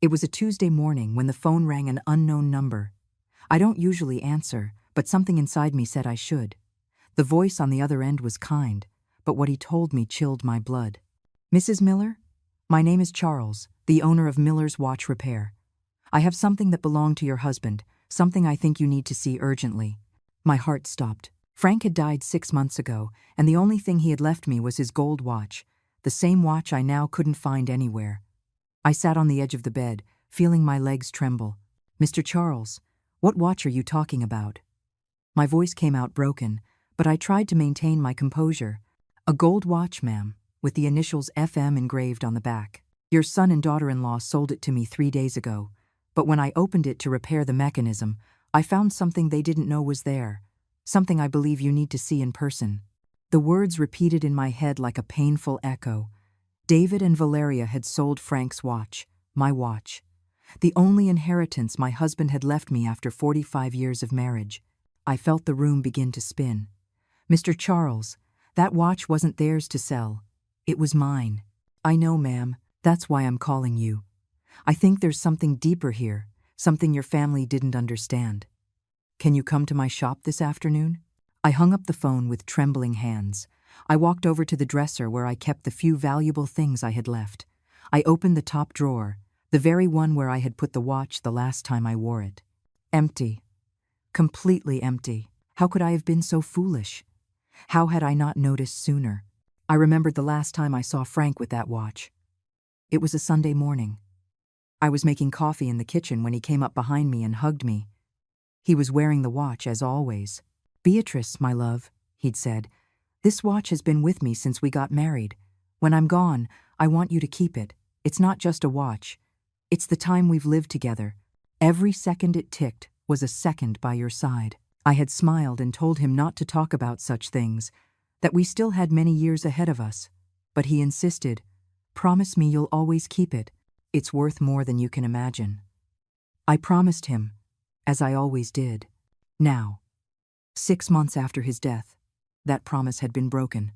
It was a Tuesday morning when the phone rang an unknown number. I don't usually answer, but something inside me said I should. The voice on the other end was kind, but what he told me chilled my blood. "Mrs. Miller? My name is Charles, the owner of Miller's Watch Repair. I have something that belonged to your husband, something I think you need to see urgently." My heart stopped. Frank had died 6 months ago, and the only thing he had left me was his gold watch, the same watch I now couldn't find anywhere. I sat on the edge of the bed, feeling my legs tremble. "Mr. Charles, what watch are you talking about?" My voice came out broken, but I tried to maintain my composure. "A gold watch, ma'am, with the initials FM engraved on the back. Your son and daughter-in-law sold it to me 3 days ago, but when I opened it to repair the mechanism, I found something they didn't know was there, something I believe you need to see in person." The words repeated in my head like a painful echo. David and Valeria had sold Frank's watch, my watch, the only inheritance my husband had left me after 45 years of marriage. I felt the room begin to spin. "Mr. Charles, that watch wasn't theirs to sell. It was mine." "I know, ma'am. That's why I'm calling you. I think there's something deeper here, something your family didn't understand. Can you come to my shop this afternoon?" I hung up the phone with trembling hands. I walked over to the dresser where I kept the few valuable things I had left. I opened the top drawer, the very one where I had put the watch the last time I wore it. Empty. Completely empty. How could I have been so foolish? How had I not noticed sooner? I remembered the last time I saw Frank with that watch. It was a Sunday morning. I was making coffee in the kitchen when he came up behind me and hugged me. He was wearing the watch as always. "Beatrice, my love," he'd said, "this watch has been with me since we got married. When I'm gone, I want you to keep it. It's not just a watch. It's the time we've lived together. Every second it ticked was a second by your side." I had smiled and told him not to talk about such things, that we still had many years ahead of us. But he insisted, "Promise me you'll always keep it. It's worth more than you can imagine." I promised him, as I always did. Now, 6 months after his death, that promise had been broken.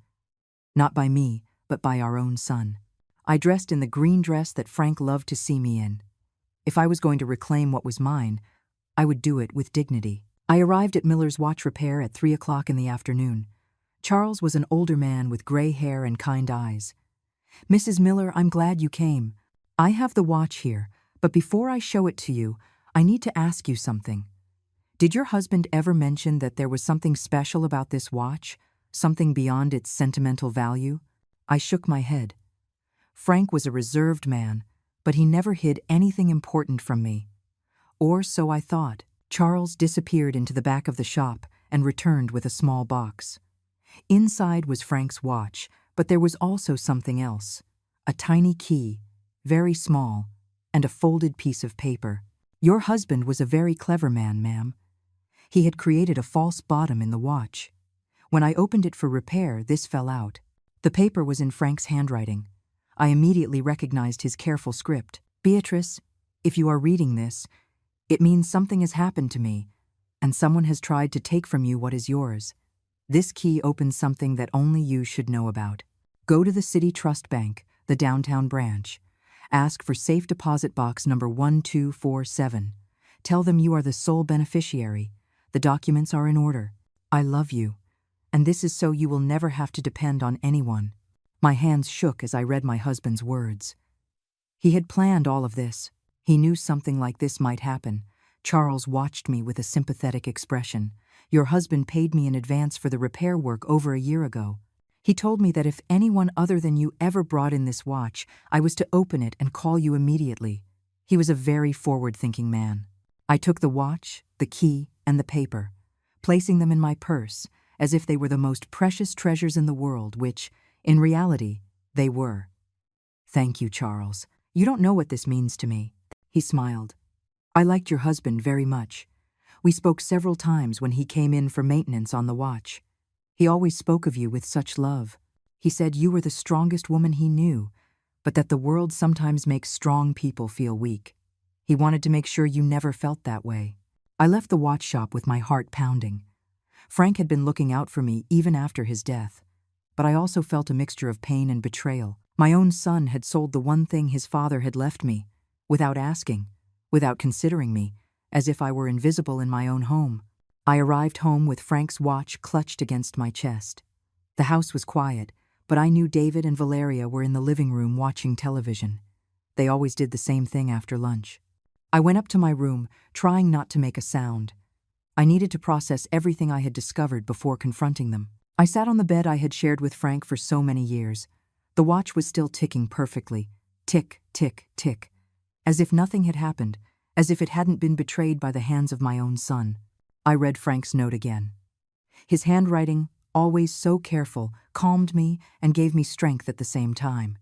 Not by me, but by our own son. I dressed in the green dress that Frank loved to see me in. If I was going to reclaim what was mine, I would do it with dignity. I arrived at Miller's Watch Repair at 3 o'clock in the afternoon. Charles was an older man with gray hair and kind eyes. "Mrs. Miller, I'm glad you came. I have the watch here, but before I show it to you, I need to ask you something. Did your husband ever mention that there was something special about this watch, something beyond its sentimental value?" I shook my head. Frank was a reserved man, but he never hid anything important from me. Or so I thought. Charles disappeared into the back of the shop and returned with a small box. Inside was Frank's watch, but there was also something else. A tiny key, very small, and a folded piece of paper. "Your husband was a very clever man, ma'am. He had created a false bottom in the watch. When I opened it for repair, this fell out." The paper was in Frank's handwriting. I immediately recognized his careful script. "Beatrice, if you are reading this, it means something has happened to me, and someone has tried to take from you what is yours. This key opens something that only you should know about. Go to the City Trust Bank, the downtown branch. Ask for safe deposit box number 1247. Tell them you are the sole beneficiary. The documents are in order. I love you, and this is so you will never have to depend on anyone." My hands shook as I read my husband's words. He had planned all of this. He knew something like this might happen. Charles watched me with a sympathetic expression. "Your husband paid me in advance for the repair work over a year ago. He told me that if anyone other than you ever brought in this watch, I was to open it and call you immediately. He was a very forward-thinking man." I took the watch, the key, and the paper, placing them in my purse as if they were the most precious treasures in the world, which, in reality, they were. "Thank you, Charles. You don't know what this means to me." He smiled. "I liked your husband very much. We spoke several times when he came in for maintenance on the watch. He always spoke of you with such love. He said you were the strongest woman he knew, but that the world sometimes makes strong people feel weak. He wanted to make sure you never felt that way." I left the watch shop with my heart pounding. Frank had been looking out for me even after his death, but I also felt a mixture of pain and betrayal. My own son had sold the one thing his father had left me, without asking, without considering me, as if I were invisible in my own home. I arrived home with Frank's watch clutched against my chest. The house was quiet, but I knew David and Valeria were in the living room watching television. They always did the same thing after lunch. I went up to my room, trying not to make a sound. I needed to process everything I had discovered before confronting them. I sat on the bed I had shared with Frank for so many years. The watch was still ticking perfectly. Tick, tick, tick. As if nothing had happened, as if it hadn't been betrayed by the hands of my own son. I read Frank's note again. His handwriting, always so careful, calmed me and gave me strength at the same time.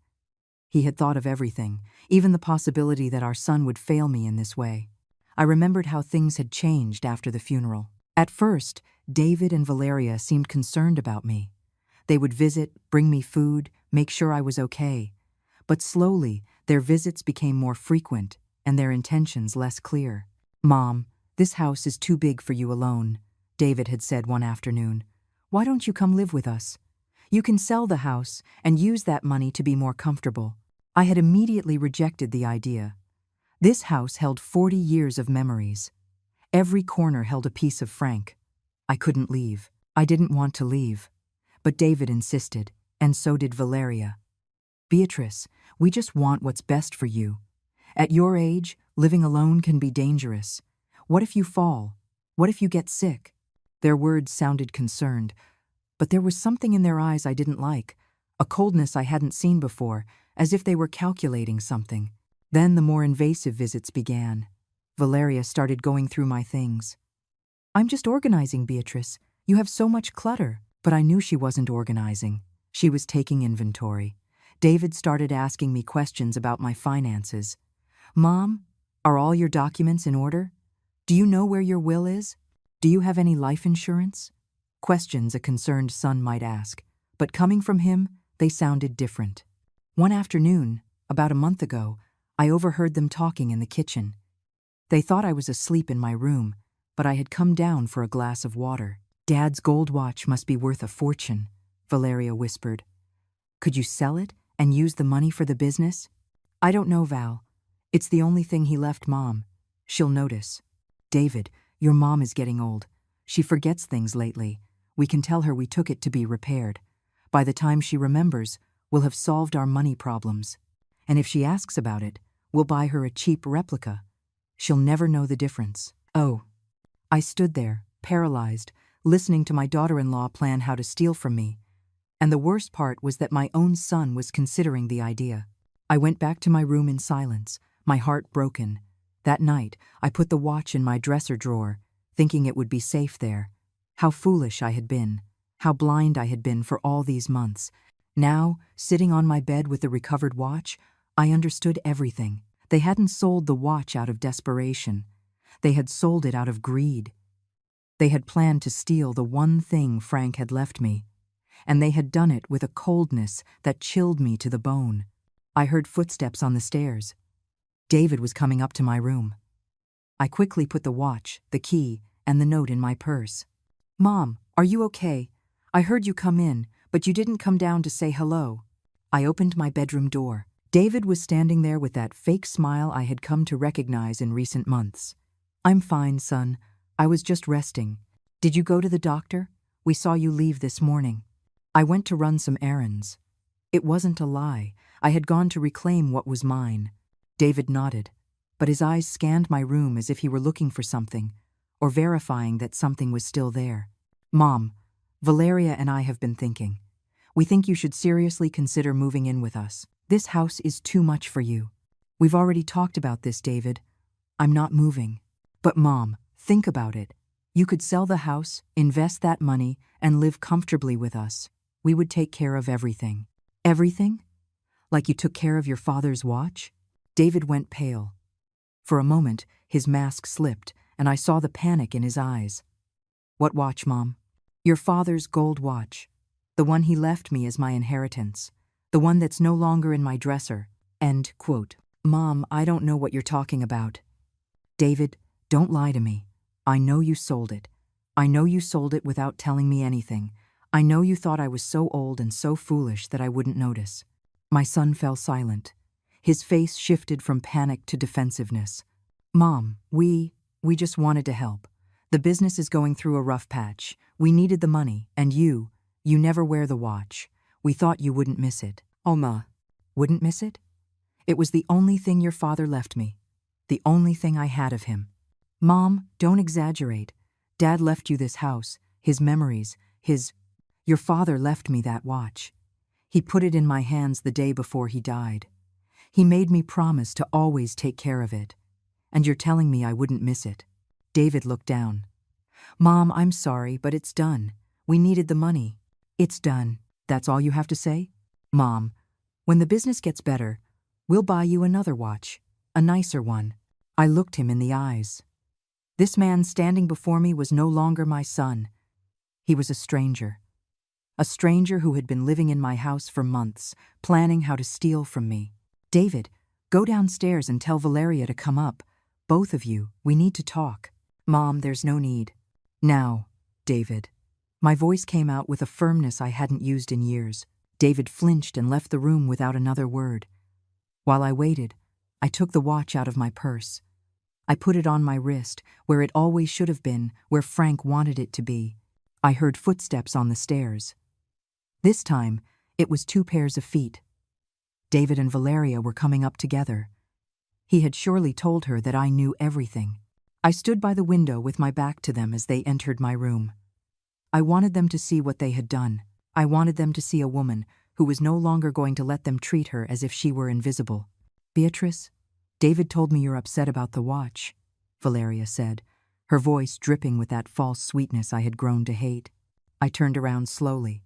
He had thought of everything, even the possibility that our son would fail me in this way. I remembered how things had changed after the funeral. At first, David and Valeria seemed concerned about me. They would visit, bring me food, make sure I was okay. But slowly, their visits became more frequent and their intentions less clear. "Mom, this house is too big for you alone," David had said one afternoon. "Why don't you come live with us? You can sell the house and use that money to be more comfortable." I had immediately rejected the idea. This house held 40 years of memories. Every corner held a piece of Frank. I couldn't leave. I didn't want to leave. But David insisted, and so did Valeria. "Beatrice, we just want what's best for you. At your age, living alone can be dangerous. What if you fall? What if you get sick?" Their words sounded concerned, but there was something in their eyes I didn't like, a coldness I hadn't seen before, as if they were calculating something. Then the more invasive visits began. Valeria started going through my things. "I'm just organizing, Beatrice. You have so much clutter." But I knew she wasn't organizing. She was taking inventory. David started asking me questions about my finances. "Mom, are all your documents in order? Do you know where your will is? Do you have any life insurance?" Questions a concerned son might ask, but coming from him, they sounded different. One afternoon, about a month ago, I overheard them talking in the kitchen. They thought I was asleep in my room, but I had come down for a glass of water. "Dad's gold watch must be worth a fortune," Valeria whispered. "Could you sell it and use the money for the business?" "I don't know, Val. It's the only thing he left Mom. She'll notice." "David, your mom is getting old. She forgets things lately. We can tell her we took it to be repaired. By the time she remembers, we'll have solved our money problems. And if she asks about it, we'll buy her a cheap replica. She'll never know the difference." Oh. I stood there, paralyzed, listening to my daughter-in-law plan how to steal from me. And the worst part was that my own son was considering the idea. I went back to my room in silence, my heart broken. That night, I put the watch in my dresser drawer, thinking it would be safe there. How foolish I had been. How blind I had been for all these months. Now, sitting on my bed with the recovered watch, I understood everything. They hadn't sold the watch out of desperation. They had sold it out of greed. They had planned to steal the one thing Frank had left me. And they had done it with a coldness that chilled me to the bone. I heard footsteps on the stairs. David was coming up to my room. I quickly put the watch, the key, and the note in my purse. "Mom, are you okay? I heard you come in, but you didn't come down to say hello." I opened my bedroom door. David was standing there with that fake smile I had come to recognize in recent months. "I'm fine, son. I was just resting. Did you go to the doctor? We saw you leave this morning." I went to run some errands. It wasn't a lie. I had gone to reclaim what was mine. David nodded, but his eyes scanned my room as if he were looking for something, or verifying that something was still there. "Mom, Valeria and I have been thinking. We think you should seriously consider moving in with us. This house is too much for you. We've already talked about this, David. I'm not moving." "But Mom, think about it. You could sell the house, invest that money, and live comfortably with us. We would take care of everything." "Everything? Like you took care of your father's watch?" David went pale. For a moment, his mask slipped, and I saw the panic in his eyes. "What watch, Mom?" "Your father's gold watch. The one he left me as my inheritance. The one that's no longer in my dresser." End quote. "Mom, I don't know what you're talking about." "David, don't lie to me. I know you sold it. I know you sold it without telling me anything. I know you thought I was so old and so foolish that I wouldn't notice." My son fell silent. His face shifted from panic to defensiveness. Mom, we just wanted to help. The business is going through a rough patch. We needed the money, and you never wear the watch. We thought you wouldn't miss it. Oh, Ma, wouldn't miss it? It was the only thing your father left me. The only thing I had of him. Mom, don't exaggerate. Dad left you this house, his memories, Your father left me that watch. He put it in my hands the day before he died. He made me promise to always take care of it. And you're telling me I wouldn't miss it. David looked down. Mom, I'm sorry, but it's done. We needed the money. It's done. That's all you have to say? Mom, when the business gets better, we'll buy you another watch, a nicer one. I looked him in the eyes. This man standing before me was no longer my son. He was a stranger. A stranger who had been living in my house for months, planning how to steal from me. David, go downstairs and tell Valeria to come up. Both of you, we need to talk. Mom, there's no need. Now, David. My voice came out with a firmness I hadn't used in years. David flinched and left the room without another word. While I waited, I took the watch out of my purse. I put it on my wrist, where it always should have been, where Frank wanted it to be. I heard footsteps on the stairs. This time, it was 2 pairs of feet. David and Valeria were coming up together. He had surely told her that I knew everything. I stood by the window with my back to them as they entered my room. I wanted them to see what they had done. I wanted them to see a woman who was no longer going to let them treat her as if she were invisible. Beatrice, David told me you're upset about the watch, Valeria said, her voice dripping with that false sweetness I had grown to hate. I turned around slowly.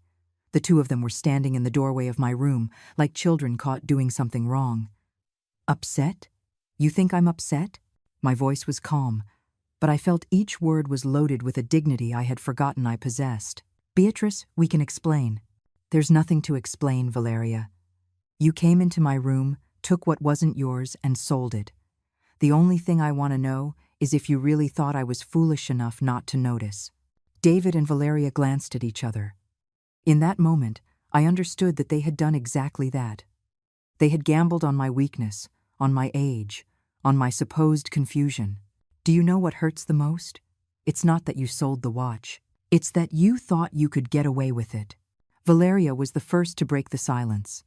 The 2 of them were standing in the doorway of my room, like children caught doing something wrong. Upset? You think I'm upset? My voice was calm, but I felt each word was loaded with a dignity I had forgotten I possessed. Beatrice, we can explain. There's nothing to explain, Valeria. You came into my room, took what wasn't yours, and sold it. The only thing I want to know is if you really thought I was foolish enough not to notice. David and Valeria glanced at each other. In that moment, I understood that they had done exactly that. They had gambled on my weakness, on my age, on my supposed confusion. Do you know what hurts the most? It's not that you sold the watch. It's that you thought you could get away with it. Valeria was the first to break the silence.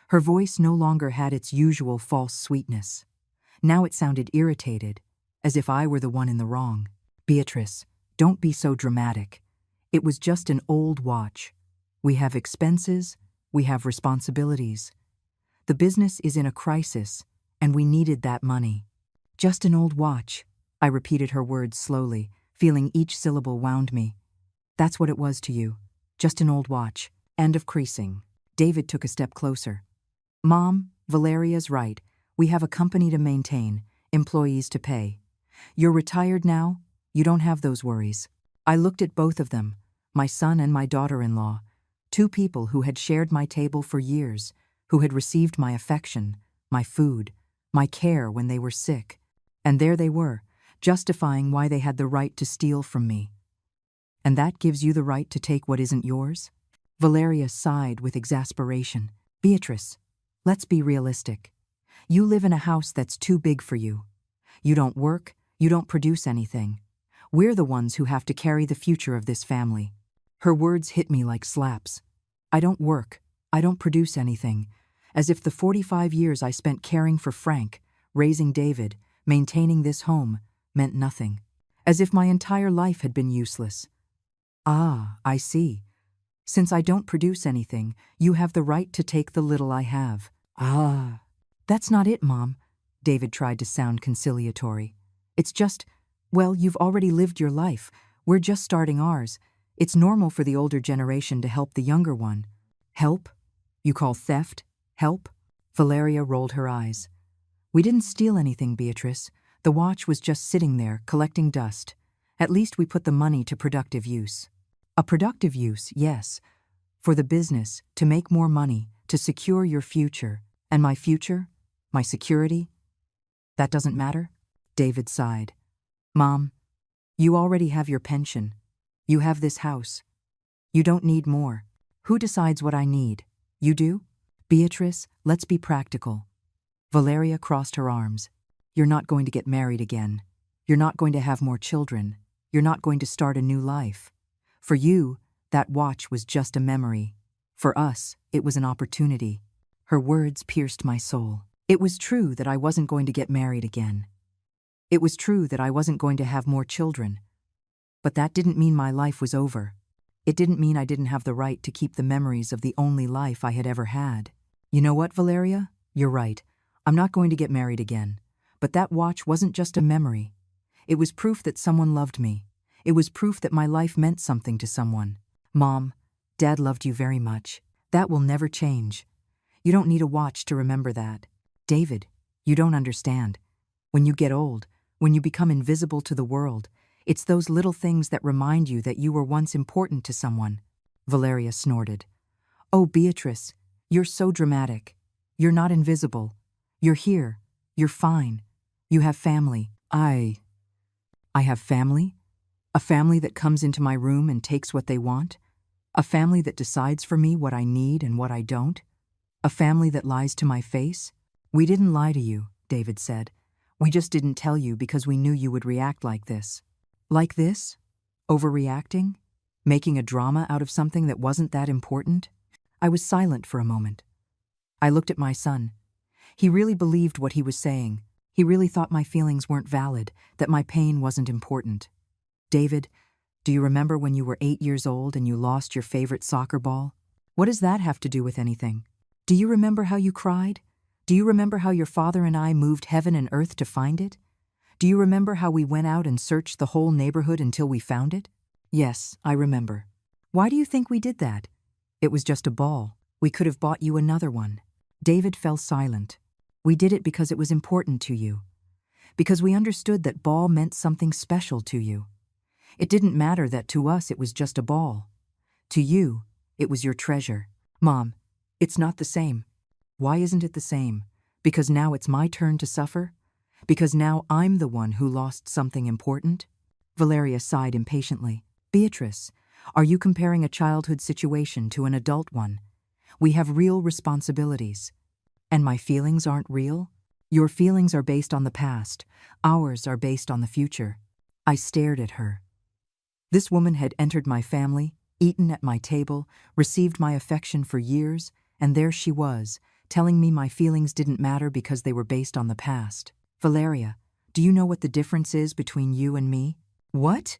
Her voice no longer had its usual false sweetness. Now it sounded irritated, as if I were the one in the wrong. Beatrice, don't be so dramatic. It was just an old watch. We have expenses, we have responsibilities. The business is in a crisis, and we needed that money. Just an old watch. I repeated her words slowly, feeling each syllable wound me. That's what it was to you. Just an old watch. End of creasing. David took a step closer. Mom, Valeria's right. We have a company to maintain, employees to pay. You're retired now. You don't have those worries. I looked at both of them, my son and my daughter-in-law, 2 people who had shared my table for years, who had received my affection, my food, my care when they were sick. And there they were, justifying why they had the right to steal from me. And that gives you the right to take what isn't yours? Valeria sighed with exasperation. Beatrice, let's be realistic. You live in a house that's too big for you. You don't work, you don't produce anything. We're the ones who have to carry the future of this family. Her words hit me like slaps. I don't work, I don't produce anything, as if the 45 years I spent caring for Frank, raising David, maintaining this home, meant nothing. As if my entire life had been useless. Ah, I see. Since I don't produce anything, you have the right to take the little I have. Ah. That's not it, Mom. David tried to sound conciliatory. It's just, well, you've already lived your life. We're just starting ours. It's normal for the older generation to help the younger one. Help? You call theft help? Valeria rolled her eyes. We didn't steal anything, Beatrice. The watch was just sitting there, collecting dust. At least we put the money to productive use. A productive use, yes. For the business, to make more money, to secure your future. And my future? My security? That doesn't matter? David sighed. Mom, you already have your pension. You have this house. You don't need more. Who decides what I need? You do? Beatrice, let's be practical. Valeria crossed her arms. You're not going to get married again. You're not going to have more children. You're not going to start a new life. For you, that watch was just a memory. For us, it was an opportunity. Her words pierced my soul. It was true that I wasn't going to get married again. It was true that I wasn't going to have more children. But that didn't mean my life was over. It didn't mean I didn't have the right to keep the memories of the only life I had ever had. You know what, Valeria? You're right. I'm not going to get married again. But that watch wasn't just a memory. It was proof that someone loved me. It was proof that my life meant something to someone. Mom, Dad loved you very much. That will never change. You don't need a watch to remember that. David, you don't understand. When you get old, when you become invisible to the world, it's those little things that remind you that you were once important to someone. Valeria snorted. Oh, Beatrice, you're so dramatic. You're not invisible. You're here. You're fine. You have family. I have family? A family that comes into my room and takes what they want? A family that decides for me what I need and what I don't? A family that lies to my face? We didn't lie to you, David said. We just didn't tell you because we knew you would react like this. Like this? Overreacting? Making a drama out of something that wasn't that important? I was silent for a moment. I looked at my son. He really believed what he was saying. He really thought my feelings weren't valid, that my pain wasn't important. David, do you remember when you were 8 years old and you lost your favorite soccer ball? What does that have to do with anything? Do you remember how you cried? Do you remember how your father and I moved heaven and earth to find it? Do you remember how we went out and searched the whole neighborhood until we found it? Yes, I remember. Why do you think we did that? It was just a ball. We could have bought you another one. David fell silent. We did it because it was important to you. Because we understood that ball meant something special to you. It didn't matter that to us it was just a ball. To you, it was your treasure. Mom, it's not the same. Why isn't it the same? Because now it's my turn to suffer? Because now I'm the one who lost something important? Valeria sighed impatiently. Beatrice, are you comparing a childhood situation to an adult one? We have real responsibilities. And my feelings aren't real? Your feelings are based on the past. Ours are based on the future. I stared at her. This woman had entered my family, eaten at my table, received my affection for years, and there she was, telling me my feelings didn't matter because they were based on the past. Valeria, do you know what the difference is between you and me? What?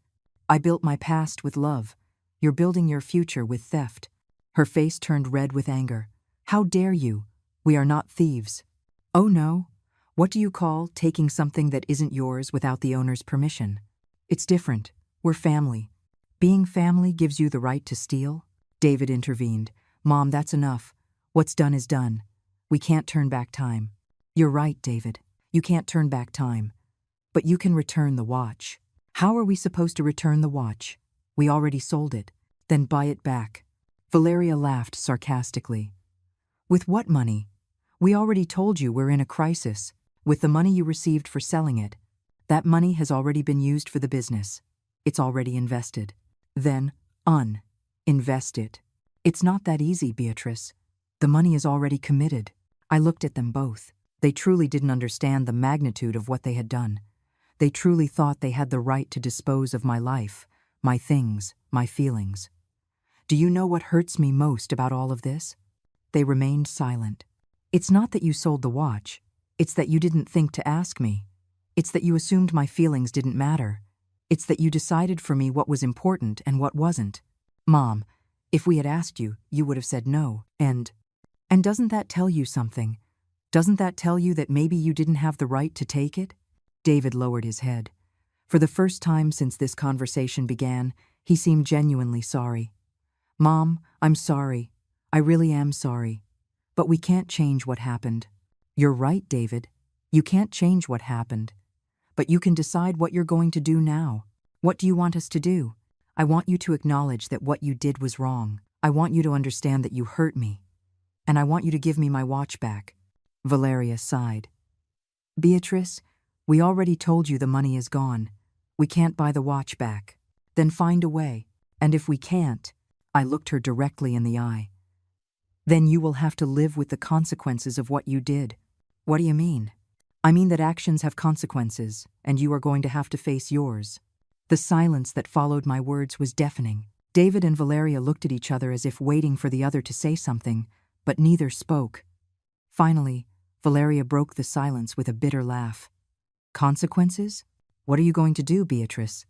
I built my past with love. You're building your future with theft. Her face turned red with anger. How dare you? We are not thieves. Oh no. What do you call taking something that isn't yours without the owner's permission? It's different. We're family. Being family gives you the right to steal? David intervened. Mom, that's enough. What's done is done. We can't turn back time. You're right, David. You can't turn back time. But you can return the watch. How are we supposed to return the watch? We already sold it. Then buy it back. Valeria laughed sarcastically. With what money? We already told you we're in a crisis. With the money you received for selling it. That money has already been used for the business. It's already invested. Then, invest it. It's not that easy, Beatrice. The money is already committed. I looked at them both. They truly didn't understand the magnitude of what they had done. They truly thought they had the right to dispose of my life, my things, my feelings. Do you know what hurts me most about all of this? They remained silent. It's not that you sold the watch. It's that you didn't think to ask me. It's that you assumed my feelings didn't matter. It's that you decided for me what was important and what wasn't. Mom, if we had asked you, you would have said no. And doesn't that tell you something? Doesn't that tell you that maybe you didn't have the right to take it? David lowered his head. For the first time since this conversation began, he seemed genuinely sorry. Mom, I'm sorry. I really am sorry. But we can't change what happened. You're right, David. You can't change what happened. But you can decide what you're going to do now. What do you want us to do? I want you to acknowledge that what you did was wrong. I want you to understand that you hurt me. And I want you to give me my watch back. Valeria sighed. Beatrice, we already told you the money is gone. We can't buy the watch back. Then find a way. And if we can't, I looked her directly in the eye. Then you will have to live with the consequences of what you did. What do you mean? I mean that actions have consequences, and you are going to have to face yours. The silence that followed my words was deafening. David and Valeria looked at each other as if waiting for the other to say something, but neither spoke. Finally, Valeria broke the silence with a bitter laugh. Consequences? What are you going to do, Beatrice?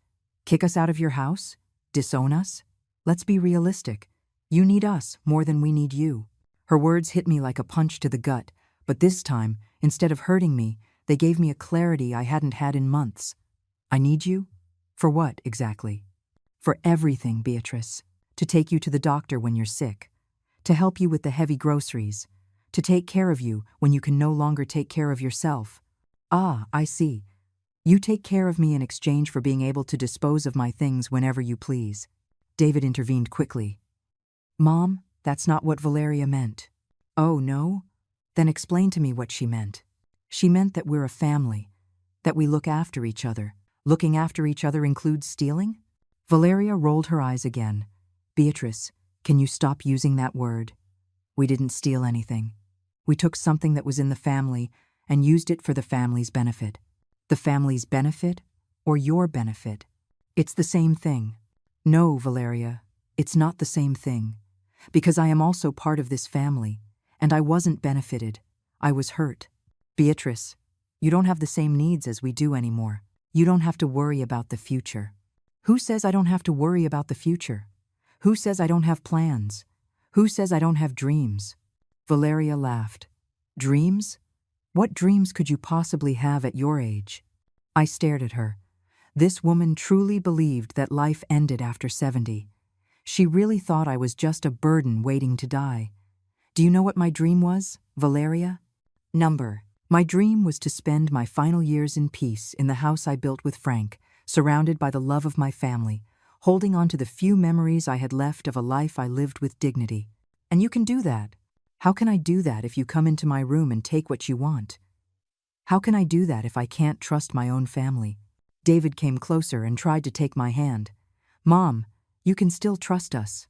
Kick us out of your house? Disown us? Let's be realistic. You need us more than we need you. Her words hit me like a punch to the gut, but this time, instead of hurting me, they gave me a clarity I hadn't had in months. I need you? For what, exactly? For everything, Beatrice. To take you to the doctor when you're sick. To help you with the heavy groceries. To take care of you when you can no longer take care of yourself. Ah, I see. You take care of me in exchange for being able to dispose of my things whenever you please. David intervened quickly. Mom, that's not what Valeria meant. Oh, no? Then explain to me what she meant. She meant that we're a family, that we look after each other. Looking after each other includes stealing? Valeria rolled her eyes again. Beatrice, can you stop using that word? We didn't steal anything. We took something that was in the family and used it for the family's benefit. The family's benefit or your benefit? It's the same thing. No, Valeria, it's not the same thing. Because I am also part of this family, and I wasn't benefited. I was hurt. Beatrice, you don't have the same needs as we do anymore. You don't have to worry about the future. Who says I don't have to worry about the future? Who says I don't have plans? Who says I don't have dreams? Valeria laughed. Dreams? What dreams could you possibly have at your age? I stared at her. This woman truly believed that life ended after 70. She really thought I was just a burden waiting to die. Do you know what my dream was, Valeria? My dream was to spend my final years in peace in the house I built with Frank, surrounded by the love of my family, holding on to the few memories I had left of a life I lived with dignity. And you can do that. How can I do that if you come into my room and take what you want? How can I do that if I can't trust my own family? David came closer and tried to take my hand. Mom, you can still trust us.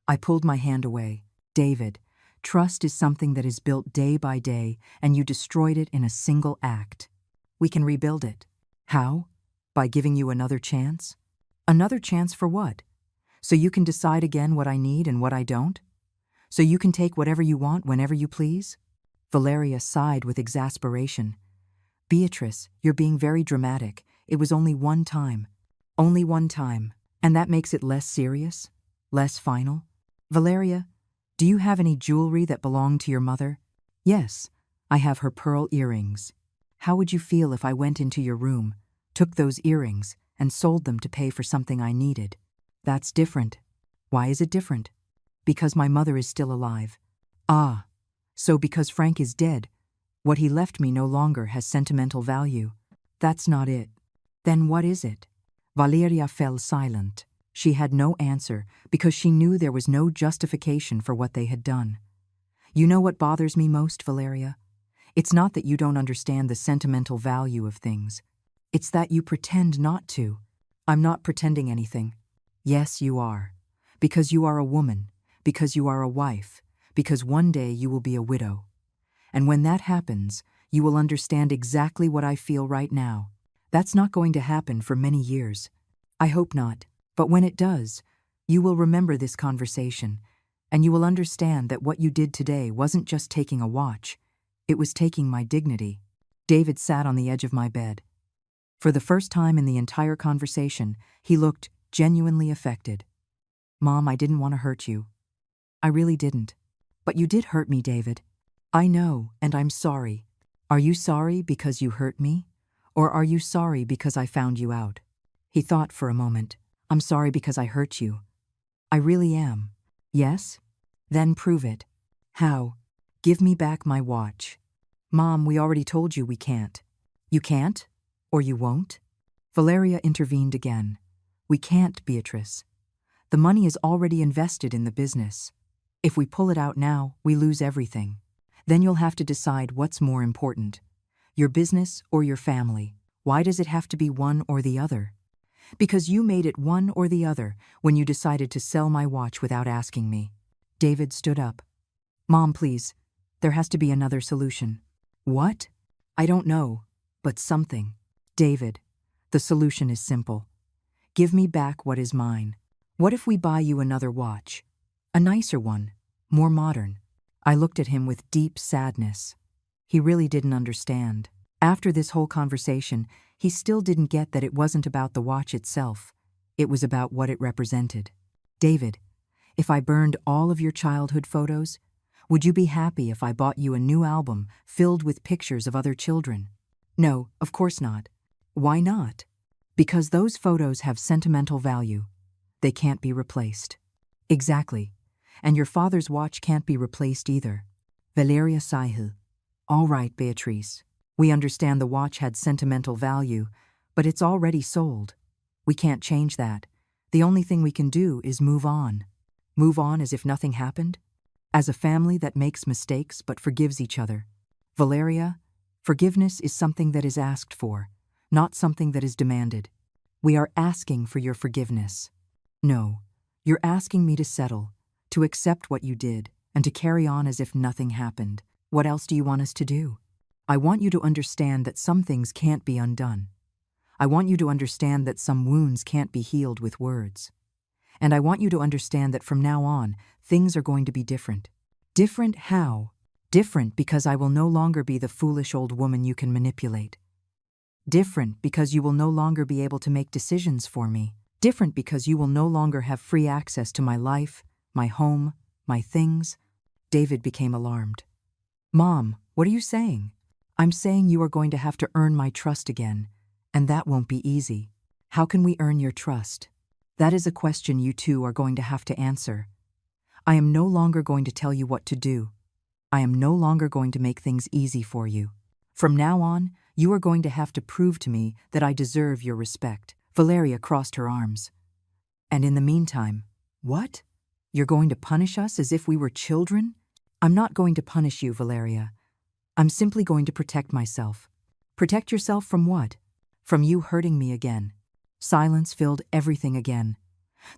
I pulled my hand away. David, trust is something that is built day by day, and you destroyed it in a single act. We can rebuild it. How? By giving you another chance? Another chance for what? So you can decide again what I need and what I don't? So you can take whatever you want whenever you please? Valeria sighed with exasperation. Beatrice, you're being very dramatic. It was only one time. Only one time. And that makes it less serious? Less final? Valeria, do you have any jewelry that belonged to your mother? Yes, I have her pearl earrings. How would you feel if I went into your room, took those earrings, and sold them to pay for something I needed? That's different. Why is it different? Because my mother is still alive. Ah, so because Frank is dead, what he left me no longer has sentimental value. That's not it. Then what is it? Valeria fell silent. She had no answer because she knew there was no justification for what they had done. You know what bothers me most, Valeria? It's not that you don't understand the sentimental value of things. It's that you pretend not to. I'm not pretending anything. Yes, you are. Because you are a woman. Because you are a wife. Because one day you will be a widow. And when that happens, you will understand exactly what I feel right now. That's not going to happen for many years. I hope not. But when it does, you will remember this conversation, and you will understand that what you did today wasn't just taking a watch. It was taking my dignity. David sat on the edge of my bed. For the first time in the entire conversation, he looked genuinely affected. Mom, I didn't want to hurt you. I really didn't. But you did hurt me, David. I know, and I'm sorry. Are you sorry because you hurt me? Or are you sorry because I found you out? He thought for a moment. I'm sorry because I hurt you. I really am. Yes? Then prove it. How? Give me back my watch. Mom, we already told you we can't. You can't? Or you won't? Valeria intervened again. We can't, Beatrice. The money is already invested in the business. If we pull it out now, we lose everything. Then you'll have to decide what's more important. Your business or your family. Why does it have to be one or the other? Because you made it one or the other when you decided to sell my watch without asking me. David stood up. Mom, please. There has to be another solution. What? I don't know, but something. David, the solution is simple. Give me back what is mine. What if we buy you another watch? A nicer one, more modern. I looked at him with deep sadness. He really didn't understand. After this whole conversation, he still didn't get that it wasn't about the watch itself. It was about what it represented. David, if I burned all of your childhood photos, would you be happy if I bought you a new album filled with pictures of other children? No, of course not. Why not? Because those photos have sentimental value. They can't be replaced. Exactly. And your father's watch can't be replaced either. Valeria sighed. All right, Beatrice. We understand the watch had sentimental value, but it's already sold. We can't change that. The only thing we can do is move on. Move on as if nothing happened? As a family that makes mistakes but forgives each other. Valeria, forgiveness is something that is asked for, not something that is demanded. We are asking for your forgiveness. No, you're asking me to settle, to accept what you did, and to carry on as if nothing happened. What else do you want us to do? I want you to understand that some things can't be undone. I want you to understand that some wounds can't be healed with words. And I want you to understand that from now on, things are going to be different. Different how? Different because I will no longer be the foolish old woman you can manipulate. Different because you will no longer be able to make decisions for me. Different because you will no longer have free access to my life, my home, my things. David became alarmed. Mom, what are you saying? I'm saying you are going to have to earn my trust again, and that won't be easy. How can we earn your trust? That is a question you two are going to have to answer. I am no longer going to tell you what to do. I am no longer going to make things easy for you. From now on, you are going to have to prove to me that I deserve your respect. Valeria crossed her arms. And in the meantime, what? You're going to punish us as if we were children? I'm not going to punish you, Valeria. I'm simply going to protect myself. Protect yourself from what? From you hurting me again. Silence filled everything again.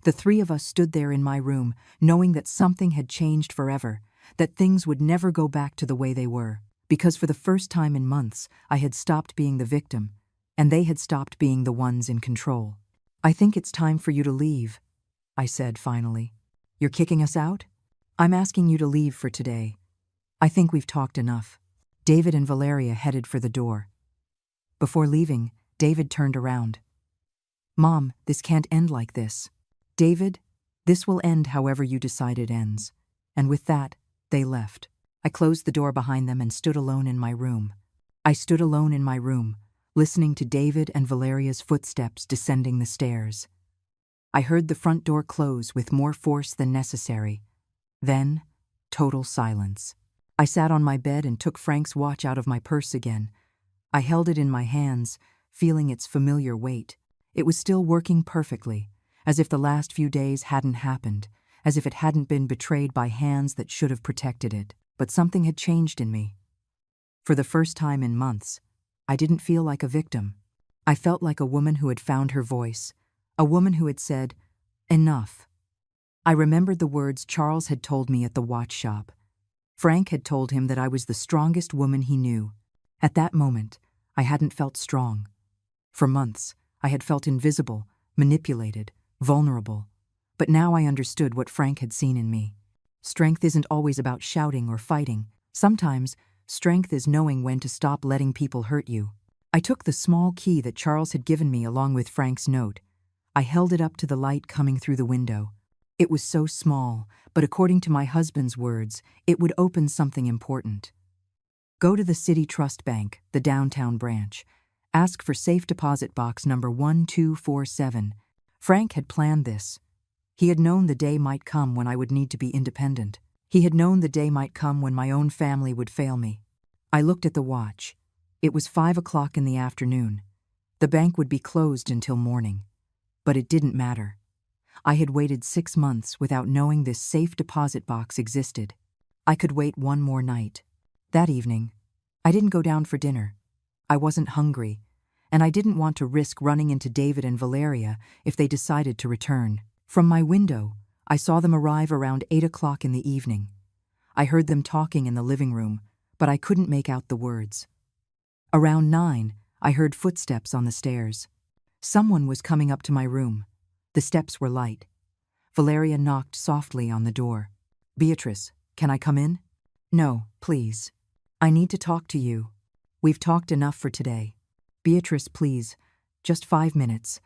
The three of us stood there in my room, knowing that something had changed forever, that things would never go back to the way they were, because for the first time in months, I had stopped being the victim, and they had stopped being the ones in control. I think it's time for you to leave, I said finally. You're kicking us out? I'm asking you to leave for today. I think we've talked enough. David and Valeria headed for the door. Before leaving, David turned around. Mom, this can't end like this. David, this will end however you decide it ends. And with that, they left. I closed the door behind them and stood alone in my room. I stood alone in my room, listening to David and Valeria's footsteps descending the stairs. I heard the front door close with more force than necessary. Then, total silence. I sat on my bed and took Frank's watch out of my purse again. I held it in my hands, feeling its familiar weight. It was still working perfectly, as if the last few days hadn't happened, as if it hadn't been betrayed by hands that should have protected it. But something had changed in me. For the first time in months, I didn't feel like a victim. I felt like a woman who had found her voice, a woman who had said, enough. I remembered the words Charles had told me at the watch shop. Frank had told him that I was the strongest woman he knew. At that moment, I hadn't felt strong. For months, I had felt invisible, manipulated, vulnerable. But now I understood what Frank had seen in me. Strength isn't always about shouting or fighting. Sometimes, strength is knowing when to stop letting people hurt you. I took the small key that Charles had given me along with Frank's note. I held it up to the light coming through the window. It was so small, but according to my husband's words, it would open something important. Go to the City Trust Bank, the downtown branch. Ask for safe deposit box number 1247. Frank had planned this. He had known the day might come when I would need to be independent. He had known the day might come when my own family would fail me. I looked at the watch. It was 5 o'clock in the afternoon. The bank would be closed until morning. But it didn't matter. I had waited 6 months without knowing this safe deposit box existed. I could wait one more night. That evening, I didn't go down for dinner. I wasn't hungry, and I didn't want to risk running into David and Valeria if they decided to return. From my window, I saw them arrive around 8 o'clock in the evening. I heard them talking in the living room, but I couldn't make out the words. Around 9, I heard footsteps on the stairs. Someone was coming up to my room. The steps were light. Valeria knocked softly on the door. "Beatrice, can I come in?" "No, please. I need to talk to you. We've talked enough for today. Beatrice, please. Just 5 minutes."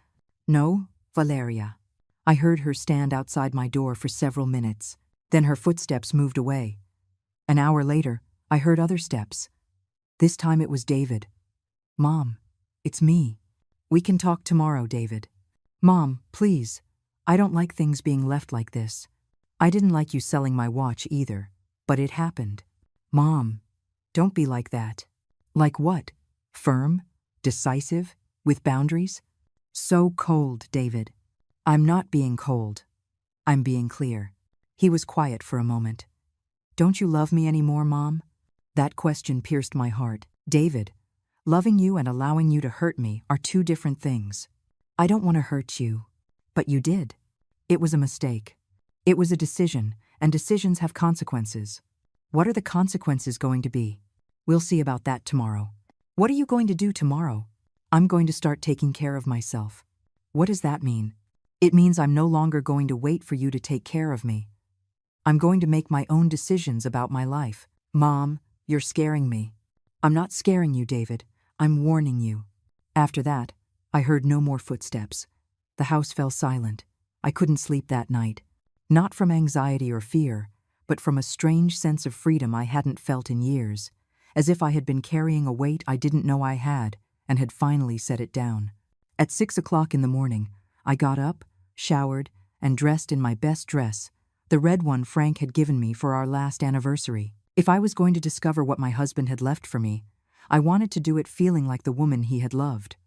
"No, Valeria." I heard her stand outside my door for several minutes. Then her footsteps moved away. An hour later, I heard other steps. This time it was David. "Mom, it's me. We can talk tomorrow, David." "Mom, please. I don't like things being left like this. I didn't like you selling my watch either, but it happened." "Mom, don't be like that." "Like what? Firm? Decisive? With boundaries?" "So cold, David." "I'm not being cold. I'm being clear." He was quiet for a moment. "Don't you love me anymore, Mom?" That question pierced my heart. "David, loving you and allowing you to hurt me are two different things. I don't want to hurt you, but you did. It was a mistake. It was a decision, and decisions have consequences. What are the consequences going to be? We'll see about that tomorrow." "What are you going to do tomorrow?" "I'm going to start taking care of myself." "What does that mean?" "It means I'm no longer going to wait for you to take care of me. I'm going to make my own decisions about my life." "Mom, you're scaring me." "I'm not scaring you, David. I'm warning you." After that, I heard no more footsteps. The house fell silent. I couldn't sleep that night. Not from anxiety or fear, but from a strange sense of freedom I hadn't felt in years, as if I had been carrying a weight I didn't know I had and had finally set it down. At 6 o'clock in the morning, I got up, showered, and dressed in my best dress, the red one Frank had given me for our last anniversary. If I was going to discover what my husband had left for me, I wanted to do it feeling like the woman he had loved.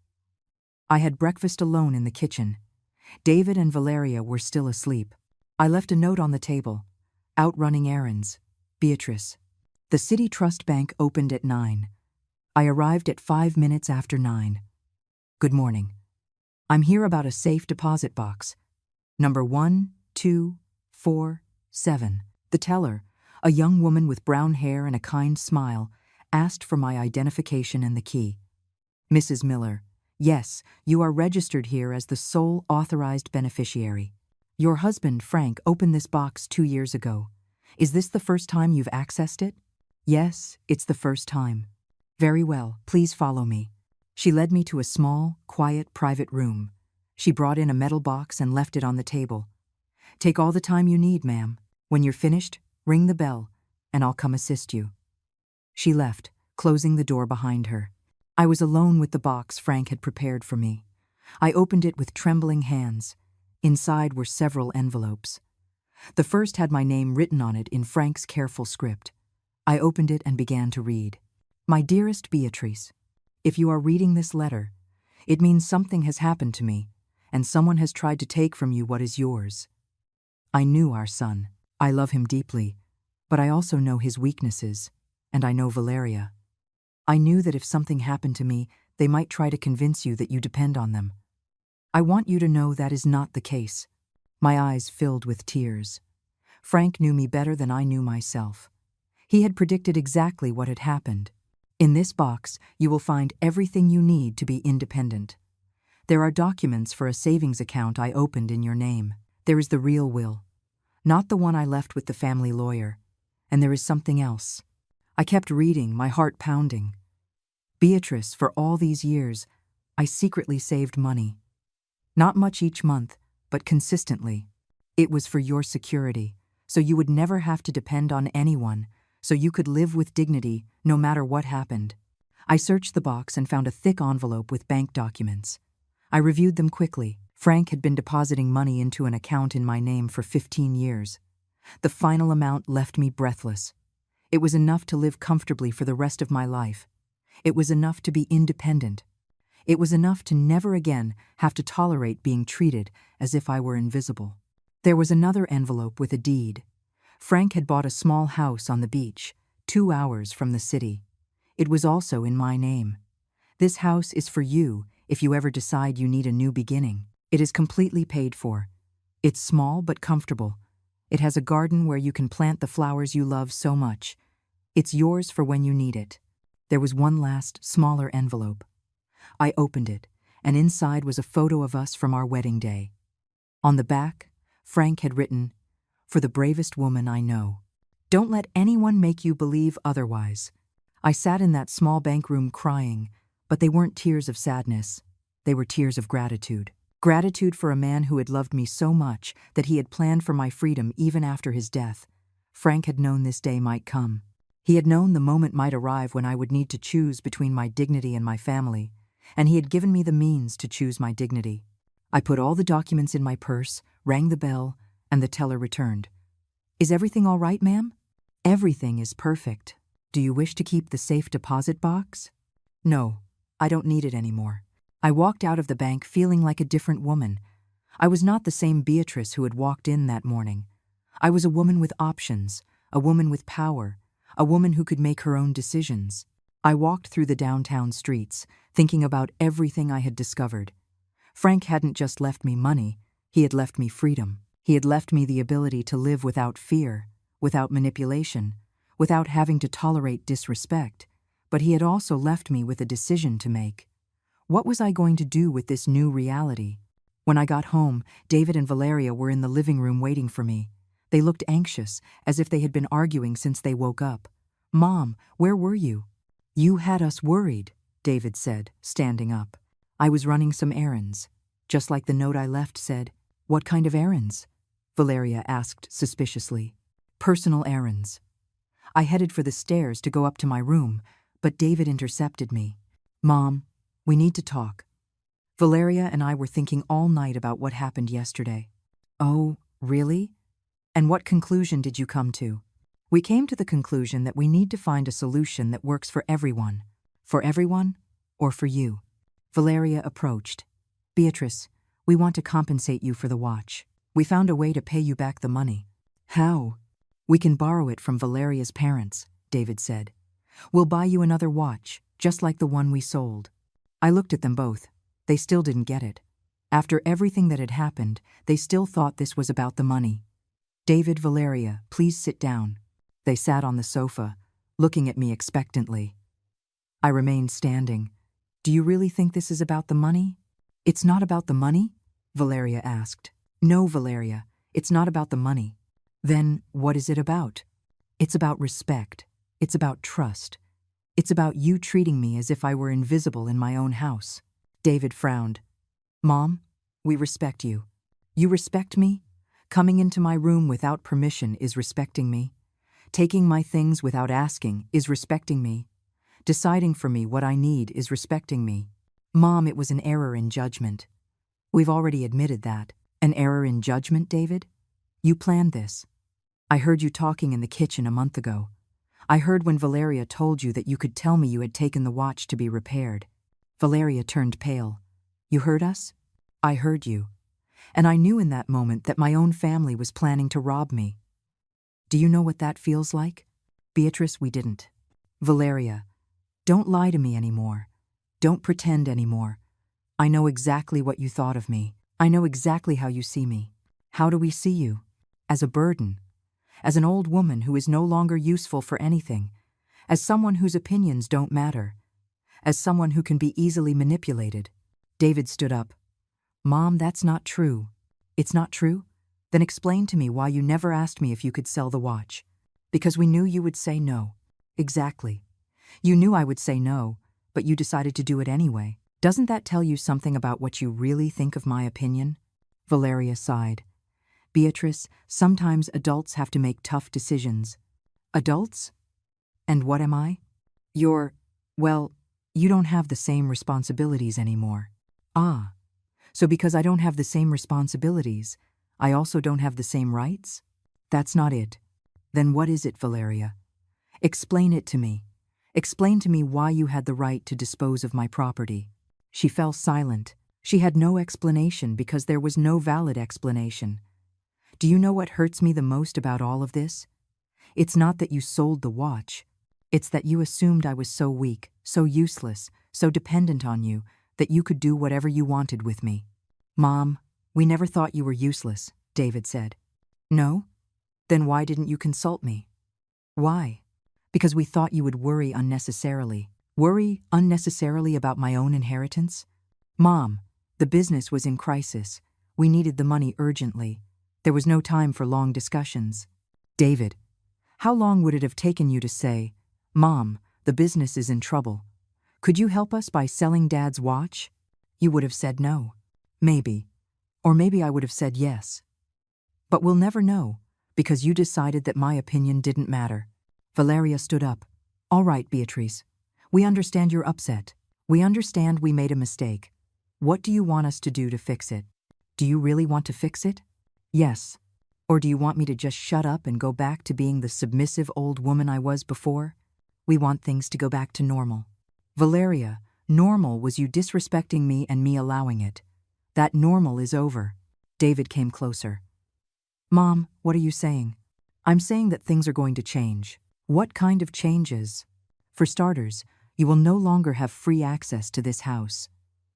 I had breakfast alone in the kitchen. David and Valeria were still asleep. I left a note on the table. "Out running errands. Beatrice." The City Trust Bank opened at 9. I arrived at 5 minutes after 9. "Good morning. I'm here about a safe deposit box. Number 1247. The teller, a young woman with brown hair and a kind smile, asked for my identification and the key. "Mrs. Miller, yes, you are registered here as the sole authorized beneficiary. Your husband, Frank, opened this box 2 years ago. Is this the first time you've accessed it?" "Yes, it's the first time." "Very well, please follow me." She led me to a small, quiet, private room. She brought in a metal box and left it on the table. "Take all the time you need, ma'am. When you're finished, ring the bell, and I'll come assist you." She left, closing the door behind her. I was alone with the box Frank had prepared for me. I opened it with trembling hands. Inside were several envelopes. The first had my name written on it in Frank's careful script. I opened it and began to read. "My dearest Beatrice, if you are reading this letter, it means something has happened to me, and someone has tried to take from you what is yours. I knew our son. I love him deeply, but I also know his weaknesses, and I know Valeria. I knew that if something happened to me, they might try to convince you that you depend on them. I want you to know that is not the case." My eyes filled with tears. Frank knew me better than I knew myself. He had predicted exactly what had happened. "In this box, you will find everything you need to be independent. There are documents for a savings account I opened in your name. There is the real will, not the one I left with the family lawyer. And there is something else." I kept reading, my heart pounding. "Beatrice, for all these years, I secretly saved money. Not much each month, but consistently. It was for your security, so you would never have to depend on anyone, so you could live with dignity no matter what happened." I searched the box and found a thick envelope with bank documents. I reviewed them quickly. Frank had been depositing money into an account in my name for 15 years. The final amount left me breathless. It was enough to live comfortably for the rest of my life. It was enough to be independent. It was enough to never again have to tolerate being treated as if I were invisible. There was another envelope with a deed. Frank had bought a small house on the beach, 2 hours from the city. It was also in my name. "This house is for you if you ever decide you need a new beginning. It is completely paid for. It's small but comfortable. It has a garden where you can plant the flowers you love so much. It's yours for when you need it. There was one last, smaller envelope. I opened it, and inside was a photo of us from our wedding day. On the back, Frank had written, "For the bravest woman I know. Don't let anyone make you believe otherwise." I sat in that small bank room crying, but they weren't tears of sadness. They were tears of gratitude. Gratitude for a man who had loved me so much that he had planned for my freedom even after his death. Frank had known this day might come. He had known the moment might arrive when I would need to choose between my dignity and my family, and he had given me the means to choose my dignity. I put all the documents in my purse, rang the bell, and the teller returned. "Is everything all right, ma'am?" "Everything is perfect. Do you wish to keep the safe deposit box?" "No, I don't need it anymore." I walked out of the bank feeling like a different woman. I was not the same Beatrice who had walked in that morning. I was a woman with options, a woman with power, a woman who could make her own decisions. I walked through the downtown streets, thinking about everything I had discovered. Frank hadn't just left me money, he had left me freedom. He had left me the ability to live without fear, without manipulation, without having to tolerate disrespect, but he had also left me with a decision to make. What was I going to do with this new reality? When I got home, David and Valeria were in the living room waiting for me. They looked anxious, as if they had been arguing since they woke up. "Mom, where were you?" "You had us worried," David said, standing up. "I was running some errands." Just like the note I left said. "What kind of errands?" Valeria asked suspiciously. "Personal errands." I headed for the stairs to go up to my room, but David intercepted me. "Mom, we need to talk. Valeria and I were thinking all night about what happened yesterday." "Oh, really? And what conclusion did you come to?" "We came to the conclusion that we need to find a solution that works for everyone. For everyone, or for you." Valeria approached. "Beatrice, we want to compensate you for the watch. We found a way to pay you back the money." "How?" "We can borrow it from Valeria's parents," David said. "We'll buy you another watch, just like the one we sold." I looked at them both. They still didn't get it. After everything that had happened, they still thought this was about the money. "David, Valeria, please sit down." They sat on the sofa, looking at me expectantly. I remained standing. "Do you really think this is about the money?" "It's not about the money?" Valeria asked. "No, Valeria, it's not about the money." "Then what is it about?" "It's about respect. It's about trust. It's about you treating me as if I were invisible in my own house." David frowned. "Mom, we respect you. You respect me? Coming into my room without permission is respecting me. Taking my things without asking is respecting me. Deciding for me what I need is respecting me. Mom, it was an error in judgment." "We've already admitted that." "An error in judgment, David? You planned this. I heard you talking in the kitchen a month ago. I heard when Valeria told you that you could tell me you had taken the watch to be repaired." Valeria turned pale. "You heard us?" "I heard you. And I knew in that moment that my own family was planning to rob me. Do you know what that feels like?" "Beatrice, we didn't." "Valeria, don't lie to me anymore. Don't pretend anymore. I know exactly what you thought of me. I know exactly how you see me. How do we see you? As a burden. As an old woman who is no longer useful for anything. As someone whose opinions don't matter. As someone who can be easily manipulated." David stood up. "Mom, that's not true." "It's not true? Then explain to me why you never asked me if you could sell the watch." "Because we knew you would say no." "Exactly. You knew I would say no, but you decided to do it anyway. Doesn't that tell you something about what you really think of my opinion?" Valeria sighed. "Beatrice, sometimes adults have to make tough decisions." "Adults? And what am I?" Well, you don't have the same responsibilities anymore." "Ah, so because I don't have the same responsibilities, I also don't have the same rights?" "That's not it." "Then what is it, Valeria? Explain it to me. Explain to me why you had the right to dispose of my property." She fell silent. She had no explanation because there was no valid explanation. "Do you know what hurts me the most about all of this? It's not that you sold the watch. It's that you assumed I was so weak, so useless, so dependent on you, that you could do whatever you wanted with me." "Mom, we never thought you were useless," David said. "No? Then why didn't you consult me?" "Why?" "Because we thought you would worry unnecessarily." Worry unnecessarily about my own inheritance? Mom, the business was in crisis. We needed the money urgently. There was no time for long discussions. David, how long would it have taken you to say, Mom, the business is in trouble. Could you help us by selling Dad's watch? You would have said no. Maybe. Or maybe I would have said yes. But we'll never know, because you decided that my opinion didn't matter. Valeria stood up. All right, Beatrice. We understand you're upset. We understand we made a mistake. What do you want us to do to fix it? Do you really want to fix it? Yes. Or do you want me to just shut up and go back to being the submissive old woman I was before? We want things to go back to normal. Valeria, normal was you disrespecting me and me allowing it. That normal is over. David came closer. Mom, what are you saying? I'm saying that things are going to change. What kind of changes? For starters, you will no longer have free access to this house.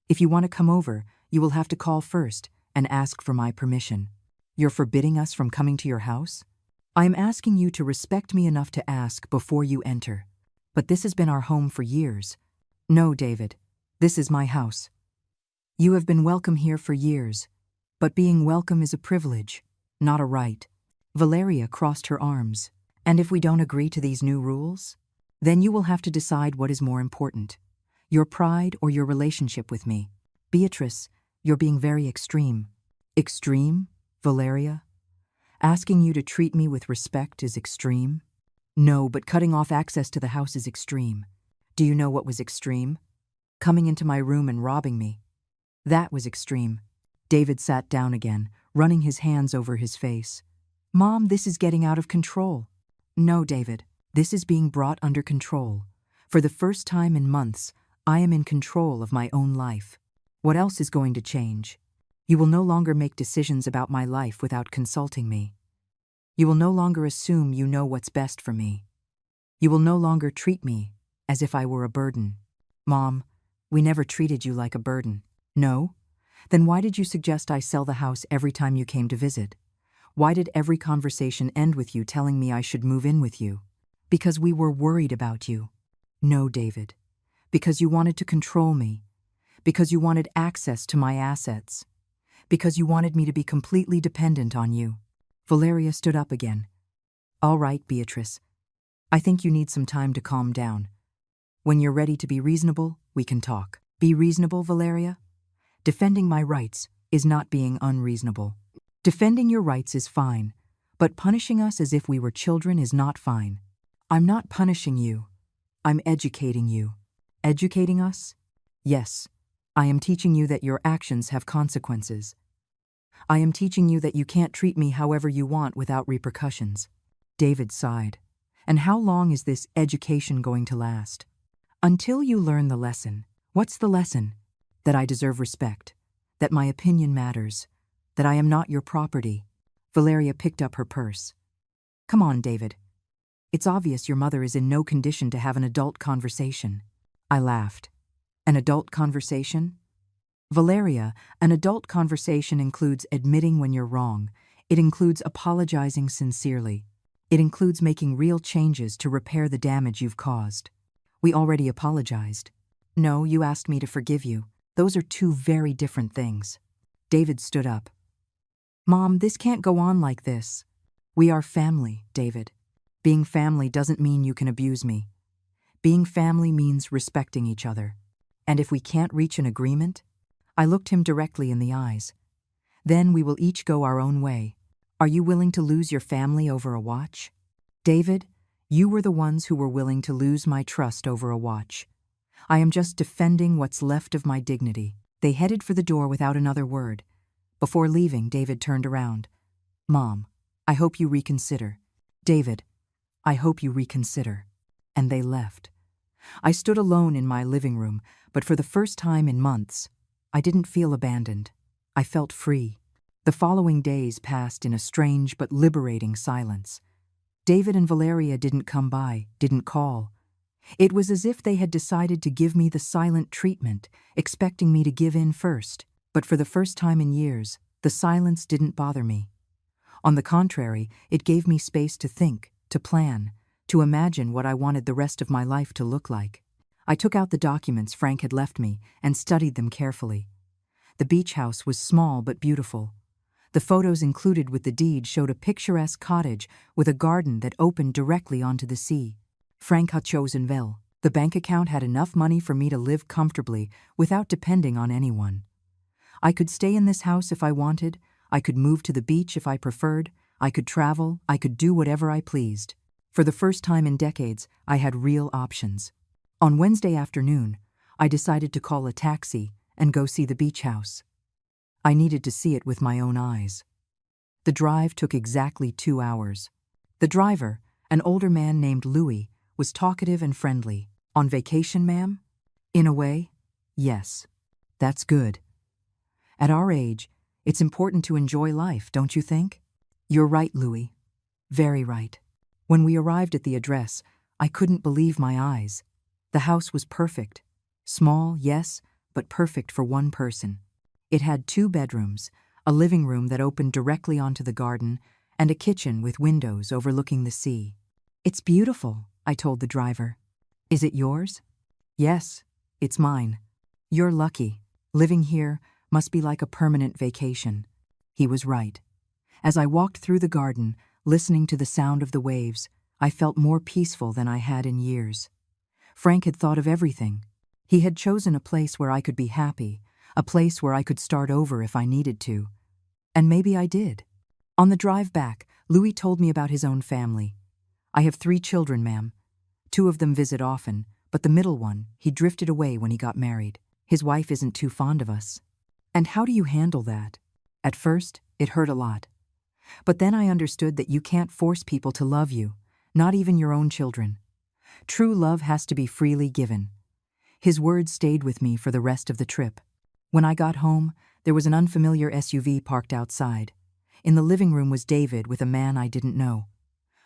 If you want to come over, you will have to call first and ask for my permission. You're forbidding us from coming to your house? I am asking you to respect me enough to ask before you enter. But this has been our home for years. No, David, this is my house. You have been welcome here for years, but being welcome is a privilege, not a right. Valeria crossed her arms. And if we don't agree to these new rules? Then you will have to decide what is more important, your pride or your relationship with me. Beatrice, you're being very extreme. Extreme, Valeria? Asking you to treat me with respect is extreme? No, but cutting off access to the house is extreme. Do you know what was extreme? Coming into my room and robbing me. That was extreme. David sat down again, running his hands over his face. Mom, this is getting out of control. No, David, this is being brought under control. For the first time in months, I am in control of my own life. What else is going to change? You will no longer make decisions about my life without consulting me. You will no longer assume you know what's best for me. You will no longer treat me as if I were a burden. Mom, we never treated you like a burden. No? Then why did you suggest I sell the house every time you came to visit? Why did every conversation end with you telling me I should move in with you? Because we were worried about you. No, David. Because you wanted to control me. Because you wanted access to my assets. Because you wanted me to be completely dependent on you. Valeria stood up again. All right, Beatrice. I think you need some time to calm down. When you're ready to be reasonable, we can talk. Be reasonable, Valeria? Defending my rights is not being unreasonable. Defending your rights is fine, but punishing us as if we were children is not fine. I'm not punishing you. I'm educating you. Educating us? Yes. I am teaching you that your actions have consequences. I am teaching you that you can't treat me however you want without repercussions. David sighed. And how long is this education going to last? Until you learn the lesson. What's the lesson? That I deserve respect. That my opinion matters. That I am not your property. Valeria picked up her purse. Come on, David. It's obvious your mother is in no condition to have an adult conversation. I laughed. An adult conversation? Valeria, an adult conversation includes admitting when you're wrong. It includes apologizing sincerely. It includes making real changes to repair the damage you've caused. We already apologized. No, you asked me to forgive you. Those are two very different things. David stood up. Mom, this can't go on like this. We are family, David. Being family doesn't mean you can abuse me. Being family means respecting each other. And if we can't reach an agreement, I looked him directly in the eyes. Then we will each go our own way. Are you willing to lose your family over a watch? David, you were the ones who were willing to lose my trust over a watch. I am just defending what's left of my dignity. They headed for the door without another word. Before leaving, David turned around. Mom, I hope you reconsider. David, I hope you reconsider. And they left. I stood alone in my living room, but for the first time in months, I didn't feel abandoned. I felt free. The following days passed in a strange but liberating silence. David and Valeria didn't come by, didn't call. It was as if they had decided to give me the silent treatment, expecting me to give in first. But for the first time in years, the silence didn't bother me. On the contrary, it gave me space to think, to plan, to imagine what I wanted the rest of my life to look like. I took out the documents Frank had left me and studied them carefully. The beach house was small but beautiful. The photos included with the deed showed a picturesque cottage with a garden that opened directly onto the sea. Frank had chosen well. The bank account had enough money for me to live comfortably without depending on anyone. I could stay in this house if I wanted, I could move to the beach if I preferred, I could travel, I could do whatever I pleased. For the first time in decades, I had real options. On Wednesday afternoon, I decided to call a taxi and go see the beach house. I needed to see it with my own eyes. The drive took exactly 2 hours. The driver, an older man named Louis, was talkative and friendly. On vacation, ma'am? In a way, yes. That's good. At our age, it's important to enjoy life, don't you think? You're right, Louis. Very right. When we arrived at the address, I couldn't believe my eyes. The house was perfect. Small, yes, but perfect for one person. It had 2 bedrooms, a living room that opened directly onto the garden, and a kitchen with windows overlooking the sea. It's beautiful, I told the driver. Is it yours? Yes, it's mine. You're lucky. Living here must be like a permanent vacation. He was right. As I walked through the garden, listening to the sound of the waves, I felt more peaceful than I had in years. Frank had thought of everything. He had chosen a place where I could be happy, a place where I could start over if I needed to. And maybe I did. On the drive back, Louis told me about his own family. I have 3 children, ma'am. 2 of them visit often, but the middle one, he drifted away when he got married. His wife isn't too fond of us. And how do you handle that? At first, it hurt a lot. But then I understood that you can't force people to love you, not even your own children. True love has to be freely given. His words stayed with me for the rest of the trip. When I got home, there was an unfamiliar SUV parked outside. In the living room was David with a man I didn't know.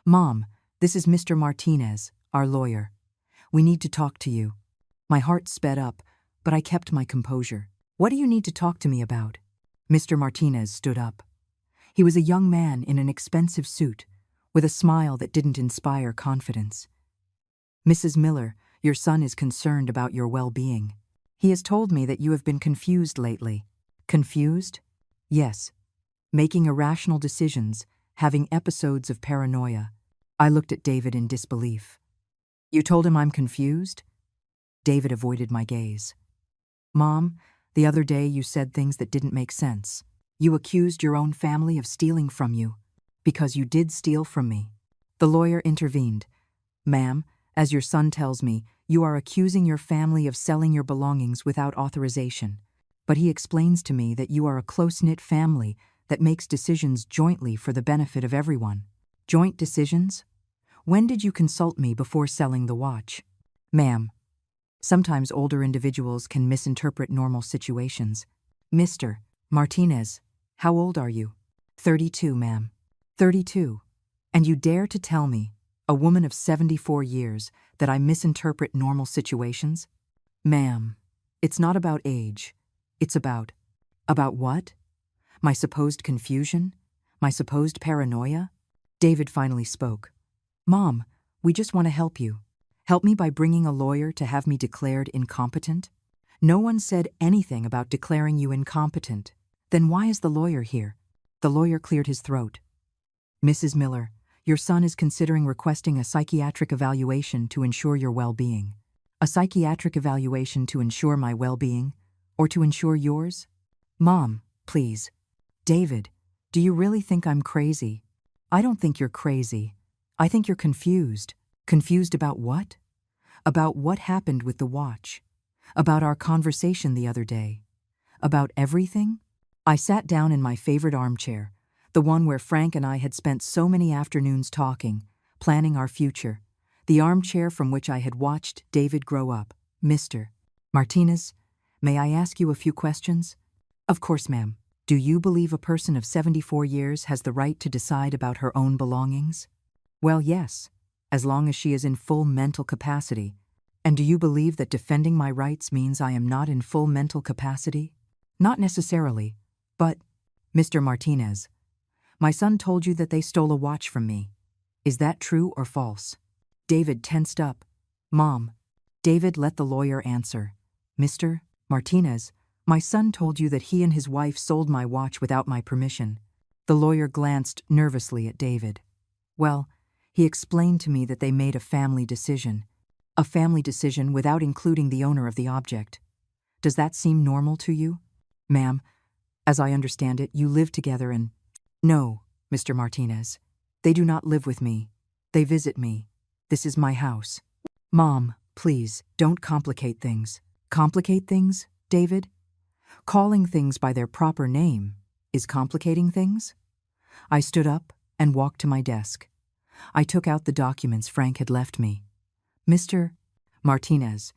Mom, this is Mr. Martinez, our lawyer. We need to talk to you. My heart sped up, but I kept my composure. What do you need to talk to me about? Mr. Martinez stood up. He was a young man in an expensive suit, with a smile that didn't inspire confidence. Mrs. Miller, your son is concerned about your well-being. He has told me that you have been confused lately. Confused? Yes. Making irrational decisions, having episodes of paranoia. I looked at David in disbelief. You told him I'm confused? David avoided my gaze. Mom, the other day you said things that didn't make sense. You accused your own family of stealing from you, because you did steal from me. The lawyer intervened. Ma'am, as your son tells me, you are accusing your family of selling your belongings without authorization. But he explains to me that you are a close-knit family that makes decisions jointly for the benefit of everyone. Joint decisions? When did you consult me before selling the watch? Ma'am, sometimes older individuals can misinterpret normal situations. Mr. Martinez, how old are you? 32, ma'am. 32. And you dare to tell me, a woman of 74 years, that I misinterpret normal situations? Ma'am, it's not about age. It's about what? My supposed confusion? My supposed paranoia? David finally spoke. Mom, we just want to help you. Help me by bringing a lawyer to have me declared incompetent? No one said anything about declaring you incompetent. Then why is the lawyer here? The lawyer cleared his throat. Mrs. Miller, your son is considering requesting a psychiatric evaluation to ensure your well-being. A psychiatric evaluation to ensure my well-being? Or to ensure yours? Mom, please. David, do you really think I'm crazy? I don't think you're crazy. I think you're confused. Confused about what? About what happened with the watch. About our conversation the other day. About everything? I sat down in my favorite armchair, the one where Frank and I had spent so many afternoons talking, planning our future, the armchair from which I had watched David grow up. Mr. Martinez, may I ask you a few questions? Of course, ma'am. Do you believe a person of 74 years has the right to decide about her own belongings? Well, yes, as long as she is in full mental capacity. And do you believe that defending my rights means I am not in full mental capacity? Not necessarily, but, Mr. Martinez, my son told you that they stole a watch from me. Is that true or false? David tensed up. Mom, David let the lawyer answer. Mr. Martinez, my son told you that he and his wife sold my watch without my permission. The lawyer glanced nervously at David. Well, he explained to me that they made a family decision. A family decision without including the owner of the object. Does that seem normal to you? Ma'am, as I understand it, you live together and… No, Mr. Martinez. They do not live with me. They visit me. This is my house. Mom, please, don't complicate things. Complicate things, David? Calling things by their proper name is complicating things? I stood up and walked to my desk. I took out the documents Frank had left me. Mr. Martinez,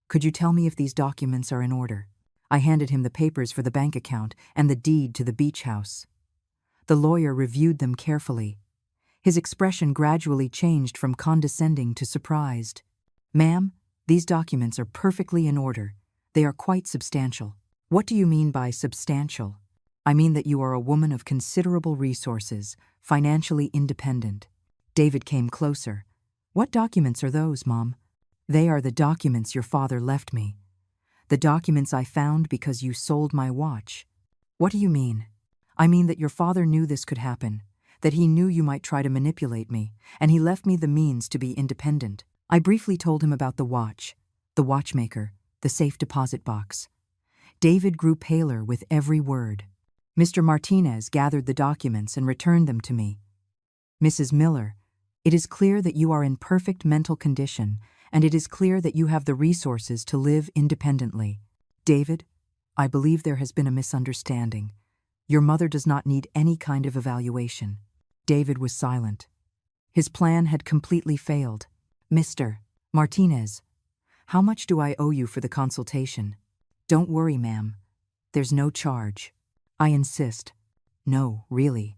could you tell me if these documents are in order? I handed him the papers for the bank account and the deed to the beach house. The lawyer reviewed them carefully. His expression gradually changed from condescending to surprised. Ma'am, these documents are perfectly in order. They are quite substantial. What do you mean by substantial? I mean that you are a woman of considerable resources, financially independent. David came closer. What documents are those, Mom? They are the documents your father left me. The documents I found because you sold my watch. What do you mean? I mean that your father knew this could happen, that he knew you might try to manipulate me, and he left me the means to be independent. I briefly told him about the watch, the watchmaker, the safe deposit box. David grew paler with every word. Mr. Martinez gathered the documents and returned them to me. Mrs. Miller, it is clear that you are in perfect mental condition, and it is clear that you have the resources to live independently. David, I believe there has been a misunderstanding. Your mother does not need any kind of evaluation. David was silent. His plan had completely failed. Mr. Martinez, how much do I owe you for the consultation? Don't worry, ma'am. There's no charge. I insist. No, really.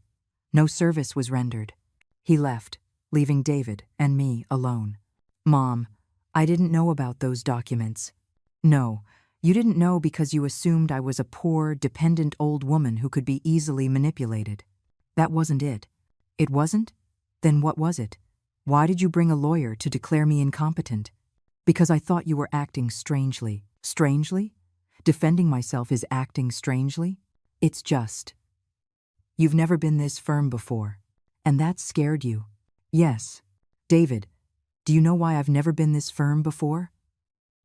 No service was rendered. He left, leaving David and me alone. Mom, I didn't know about those documents. No, you didn't know because you assumed I was a poor, dependent old woman who could be easily manipulated. That wasn't it. It wasn't? Then what was it? Why did you bring a lawyer to declare me incompetent? Because I thought you were acting strangely. Strangely? Defending myself is acting strangely? It's just. You've never been this firm before, and that scared you. Yes. David, do you know why I've never been this firm before?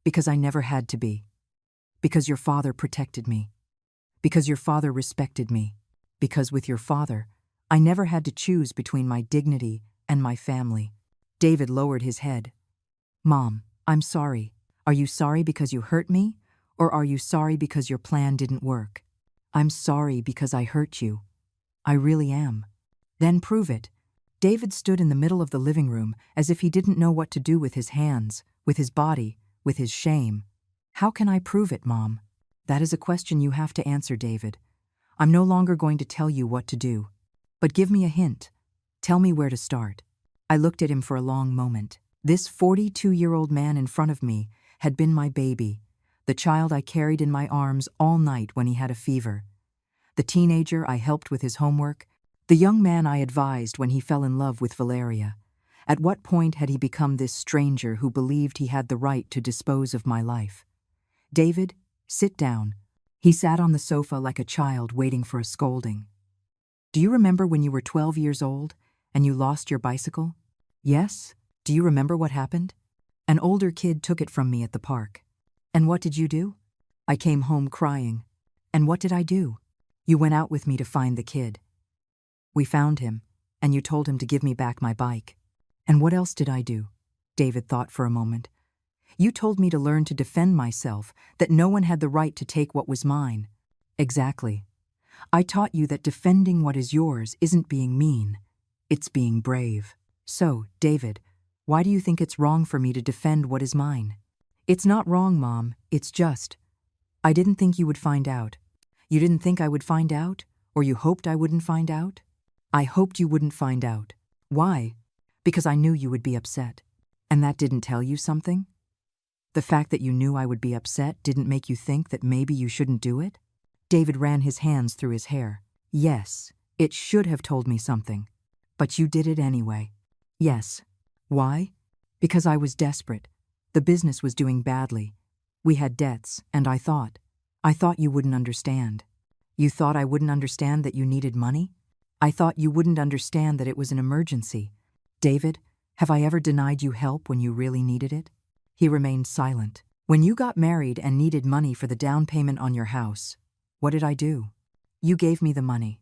Because I never had to be. Because your father protected me. Because your father respected me. Because with your father, I never had to choose between my dignity and my family. David lowered his head. Mom, I'm sorry. Are you sorry because you hurt me? Or are you sorry because your plan didn't work? I'm sorry because I hurt you. I really am. Then prove it. David stood in the middle of the living room as if he didn't know what to do with his hands, with his body, with his shame. How can I prove it, Mom? That is a question you have to answer, David. I'm no longer going to tell you what to do. But give me a hint. Tell me where to start. I looked at him for a long moment. This 42-year-old man in front of me had been my baby, the child I carried in my arms all night when he had a fever, the teenager I helped with his homework, the young man I advised when he fell in love with Valeria. At what point had he become this stranger who believed he had the right to dispose of my life? David, sit down. He sat on the sofa like a child waiting for a scolding. Do you remember when you were 12 years old and you lost your bicycle? Yes? Do you remember what happened? An older kid took it from me at the park. And what did you do? I came home crying. And what did I do? You went out with me to find the kid. We found him, and you told him to give me back my bike. And what else did I do? David thought for a moment. You told me to learn to defend myself, that no one had the right to take what was mine. Exactly. I taught you that defending what is yours isn't being mean. It's being brave. So, David, why do you think it's wrong for me to defend what is mine? It's not wrong, Mom. It's just. I didn't think you would find out. You didn't think I would find out? Or you hoped I wouldn't find out? I hoped you wouldn't find out. Why? Because I knew you would be upset. And that didn't tell you something? The fact that you knew I would be upset didn't make you think that maybe you shouldn't do it? David ran his hands through his hair. Yes, it should have told me something. But you did it anyway. Yes. Why? Because I was desperate. The The business was doing badly. We had debts, and I thought you wouldn't understand. You thought I wouldn't understand that you needed money? I thought you wouldn't understand that it was an emergency. David, have I ever denied you help when you really needed it? He remained silent. When you got married and needed money for the down payment on your house, what did I do? You gave me the money.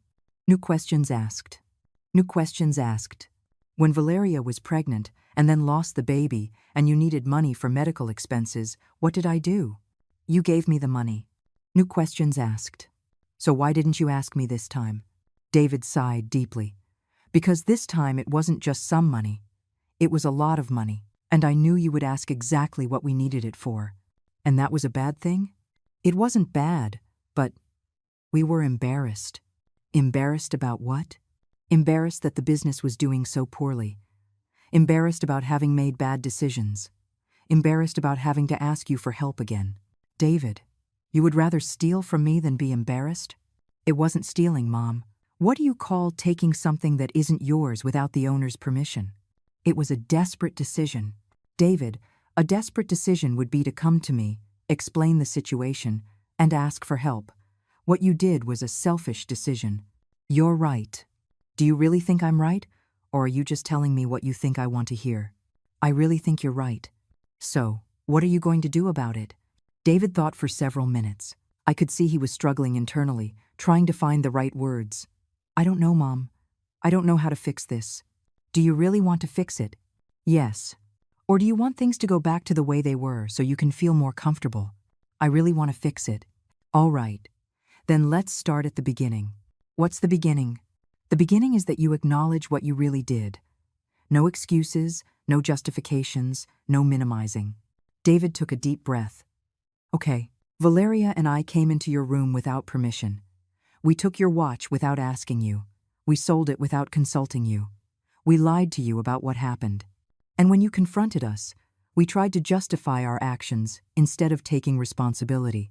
New questions asked. New questions asked. When Valeria was pregnant and then lost the baby and you needed money for medical expenses, what did I do? You gave me the money. New questions asked. So why didn't you ask me this time? David sighed deeply. Because this time it wasn't just some money. It was a lot of money, and I knew you would ask exactly what we needed it for. And that was a bad thing? It wasn't bad, but we were embarrassed. Embarrassed about what? Embarrassed that the business was doing so poorly. Embarrassed about having made bad decisions. Embarrassed about having to ask you for help again. David, you would rather steal from me than be embarrassed? It wasn't stealing, Mom. What do you call taking something that isn't yours without the owner's permission? It was a desperate decision. David, a desperate decision would be to come to me, explain the situation, and ask for help. What you did was a selfish decision. You're right. Do you really think I'm right? Or are you just telling me what you think I want to hear? I really think you're right. So, what are you going to do about it? David thought for several minutes. I could see he was struggling internally, trying to find the right words. I don't know, Mom. I don't know how to fix this. Do you really want to fix it? Yes. Or do you want things to go back to the way they were so you can feel more comfortable? I really want to fix it. All right. Then let's start at the beginning. What's the beginning? The beginning is that you acknowledge what you really did. No excuses, no justifications, no minimizing. David took a deep breath. Okay, Valeria and I came into your room without permission. We took your watch without asking you. We sold it without consulting you. We lied to you about what happened. And when you confronted us, we tried to justify our actions instead of taking responsibility.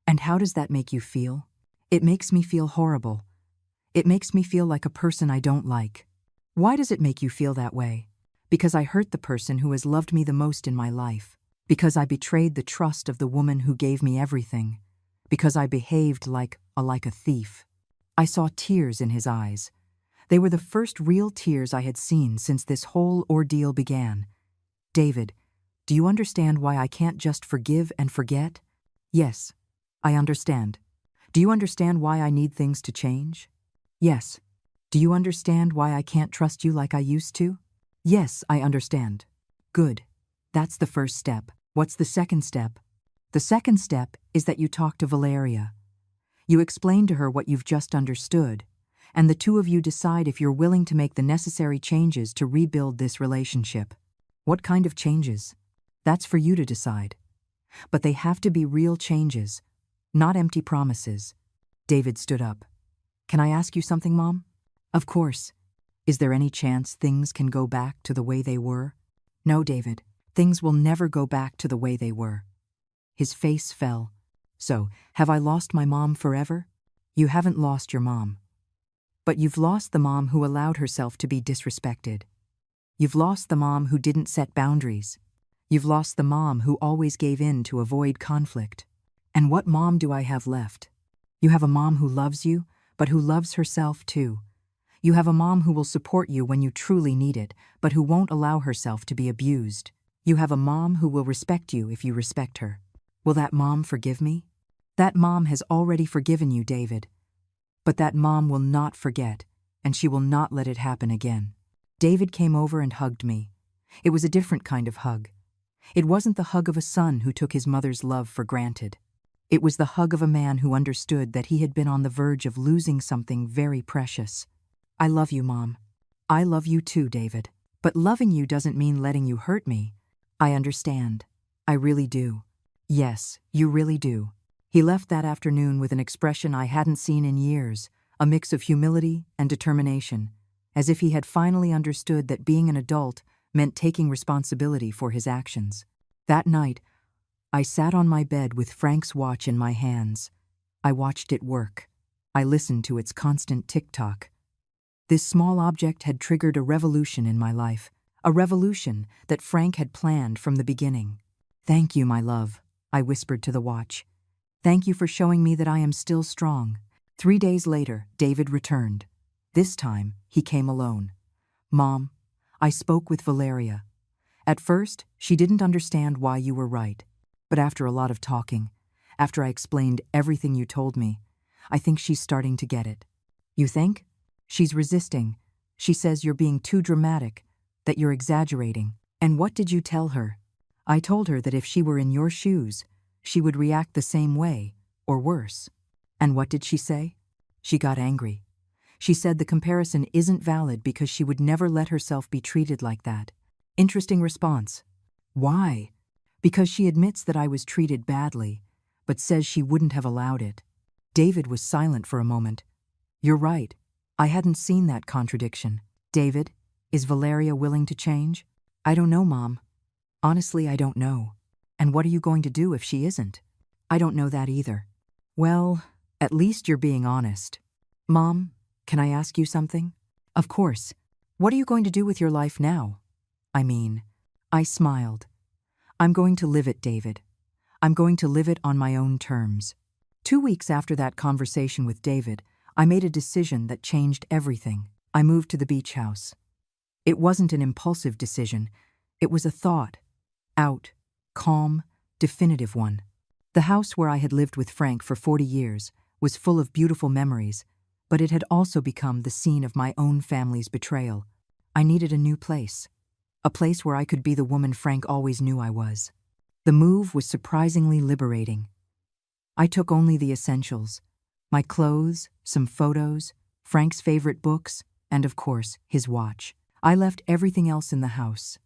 And how does that make you feel? It makes me feel horrible. It makes me feel like a person I don't like. Why does it make you feel that way? Because I hurt the person who has loved me the most in my life. Because I betrayed the trust of the woman who gave me everything. Because I behaved like a thief. I saw tears in his eyes. They were the first real tears I had seen since this whole ordeal began. David, do you understand why I can't just forgive and forget? Yes, I understand. Do you understand why I need things to change? Yes. Do you understand why I can't trust you like I used to? Yes, I understand. Good. That's the first step. What's the second step? The second step is that you talk to Valeria. You explain to her what you've just understood, and the two of you decide if you're willing to make the necessary changes to rebuild this relationship. What kind of changes? That's for you to decide. But they have to be real changes, not empty promises. David stood up. Can I ask you something, Mom? Of course. Is there any chance things can go back to the way they were? No, David. Things will never go back to the way they were. His face fell. So, have I lost my mom forever? You haven't lost your mom. But you've lost the mom who allowed herself to be disrespected. You've lost the mom who didn't set boundaries. You've lost the mom who always gave in to avoid conflict. And what mom do I have left? You have a mom who loves you, but who loves herself too. You have a mom who will support you when you truly need it, but who won't allow herself to be abused. You have a mom who will respect you if you respect her. Will that mom forgive me? That mom has already forgiven you, David. But that mom will not forget, and she will not let it happen again. David came over and hugged me. It was a different kind of hug. It wasn't the hug of a son who took his mother's love for granted. It was the hug of a man who understood that he had been on the verge of losing something very precious. I love you, Mom. I love you too, David. But loving you doesn't mean letting you hurt me. I understand. I really do. Yes, you really do. He left that afternoon with an expression I hadn't seen in years, a mix of humility and determination, as if he had finally understood that being an adult meant taking responsibility for his actions. That night, I sat on my bed with Frank's watch in my hands. I watched it work. I listened to its constant tick-tock. This small object had triggered a revolution in my life, a revolution that Frank had planned from the beginning. Thank you, my love, I whispered to the watch. Thank you for showing me that I am still strong. 3 days later, David returned. This time, he came alone. Mom, I spoke with Valeria. At first, she didn't understand why you were right. But after a lot of talking, after I explained everything you told me, I think she's starting to get it. You think? She's resisting. She says you're being too dramatic, that you're exaggerating. And what did you tell her? I told her that if she were in your shoes, she would react the same way, or worse. And what did she say? She got angry. She said the comparison isn't valid because she would never let herself be treated like that. Interesting response. Why? Because she admits that I was treated badly, but says she wouldn't have allowed it. David was silent for a moment. You're right. I hadn't seen that contradiction. David, is Valeria willing to change? I don't know, Mom. Honestly, I don't know. And what are you going to do if she isn't? I don't know that either. Well, at least you're being honest. Mom, can I ask you something? Of course. What are you going to do with your life now? I smiled. I'm going to live it, David. I'm going to live it on my own terms. 2 weeks after that conversation with David, I made a decision that changed everything. I moved to the beach house. It wasn't an impulsive decision. It was a thought. Out, calm, definitive one. The house where I had lived with Frank for 40 years was full of beautiful memories, but it had also become the scene of my own family's betrayal. I needed a new place. A place where I could be the woman Frank always knew I was. The move was surprisingly liberating. I took only the essentials: my clothes, some photos, Frank's favorite books, and of course, his watch. I left everything else in the house.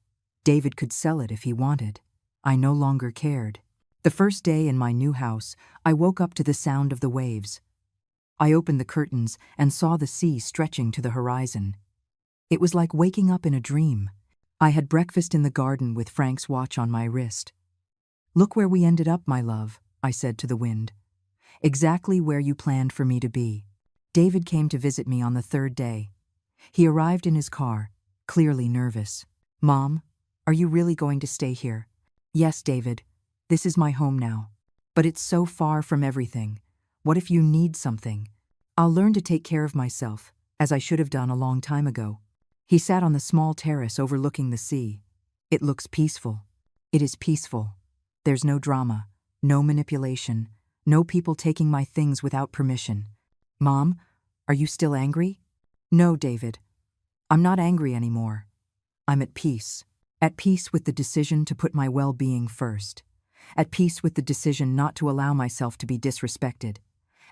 David could sell it if he wanted. I no longer cared. The first day in my new house, I woke up to the sound of the waves. I opened the curtains and saw the sea stretching to the horizon. It was like waking up in a dream. I had breakfast in the garden with Frank's watch on my wrist. Look where we ended up, my love, I said to the wind. Exactly where you planned for me to be. David came to visit me on the 3rd day. He arrived in his car, clearly nervous. Mom, are you really going to stay here? Yes, David. This is my home now. But it's so far from everything. What if you need something? I'll learn to take care of myself, as I should have done a long time ago. He sat on the small terrace overlooking the sea. It looks peaceful. It is peaceful. There's no drama, no manipulation, no people taking my things without permission. Mom, are you still angry? No, David. I'm not angry anymore. I'm at peace. At peace with the decision to put my well-being first. At peace with the decision not to allow myself to be disrespected.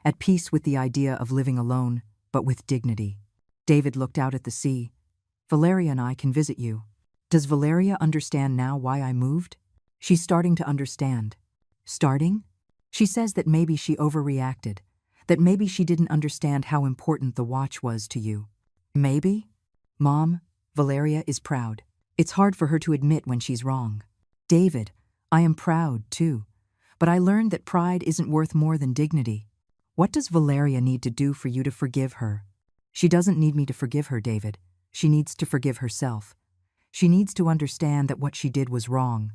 At peace with the idea of living alone, but with dignity. David looked out at the sea. Valeria and I can visit you. Does Valeria understand now why I moved? She's starting to understand. Starting? She says that maybe she overreacted, that maybe she didn't understand how important the watch was to you. Maybe? Mom, Valeria is proud. It's hard for her to admit when she's wrong. David, I am proud, too. But I learned that pride isn't worth more than dignity. What does Valeria need to do for you to forgive her? She doesn't need me to forgive her, David. She needs to forgive herself. She needs to understand that what she did was wrong.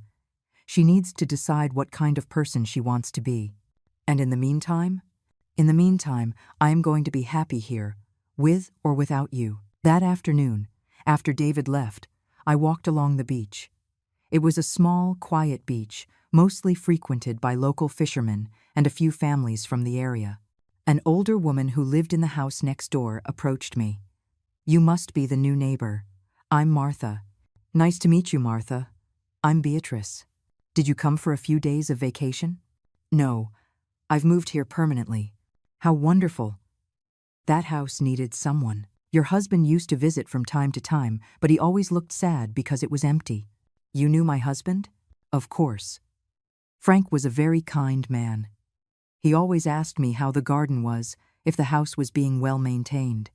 She needs to decide what kind of person she wants to be. And in the meantime, I am going to be happy here, with or without you. That afternoon, after David left, I walked along the beach. It was a small, quiet beach, mostly frequented by local fishermen and a few families from the area. An older woman who lived in the house next door approached me. You must be the new neighbor. I'm Martha. Nice to meet you, Martha. I'm Beatrice. Did you come for a few days of vacation? No, I've moved here permanently. How wonderful. That house needed someone. Your husband used to visit from time to time, but he always looked sad because it was empty. You knew my husband? Of course. Frank was a very kind man. He always asked me how the garden was, if the house was being well maintained.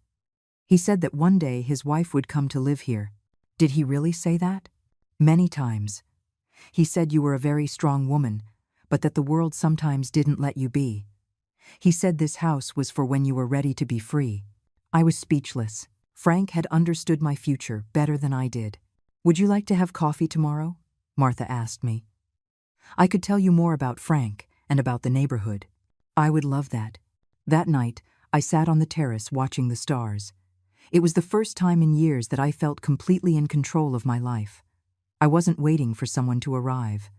He said that one day his wife would come to live here. Did he really say that? Many times. He said you were a very strong woman, but that the world sometimes didn't let you be. He said this house was for when you were ready to be free. I was speechless. Frank had understood my future better than I did. Would you like to have coffee tomorrow? Martha asked me. I could tell you more about Frank and about the neighborhood. I would love that. That night, I sat on the terrace watching the stars. It was the first time in years that I felt completely in control of my life. I wasn't waiting for someone to arrive.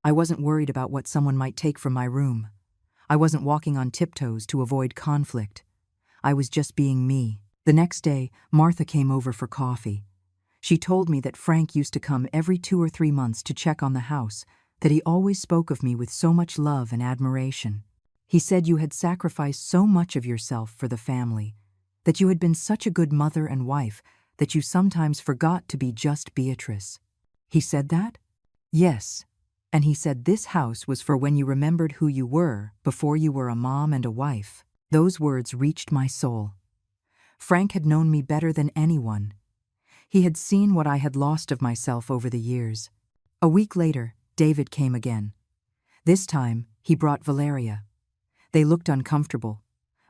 I wasn't worried about what someone might take from my room. I wasn't walking on tiptoes to avoid conflict. I was just being me. The next day, Martha came over for coffee. She told me that Frank used to come every 2 or 3 months to check on the house, that he always spoke of me with so much love and admiration. He said you had sacrificed so much of yourself for the family, that you had been such a good mother and wife that you sometimes forgot to be just Beatrice. He said that? Yes. And he said this house was for when you remembered who you were before you were a mom and a wife. Those words reached my soul. Frank had known me better than anyone. He had seen what I had lost of myself over the years. A week later, David came again. This time, he brought Valeria. They looked uncomfortable,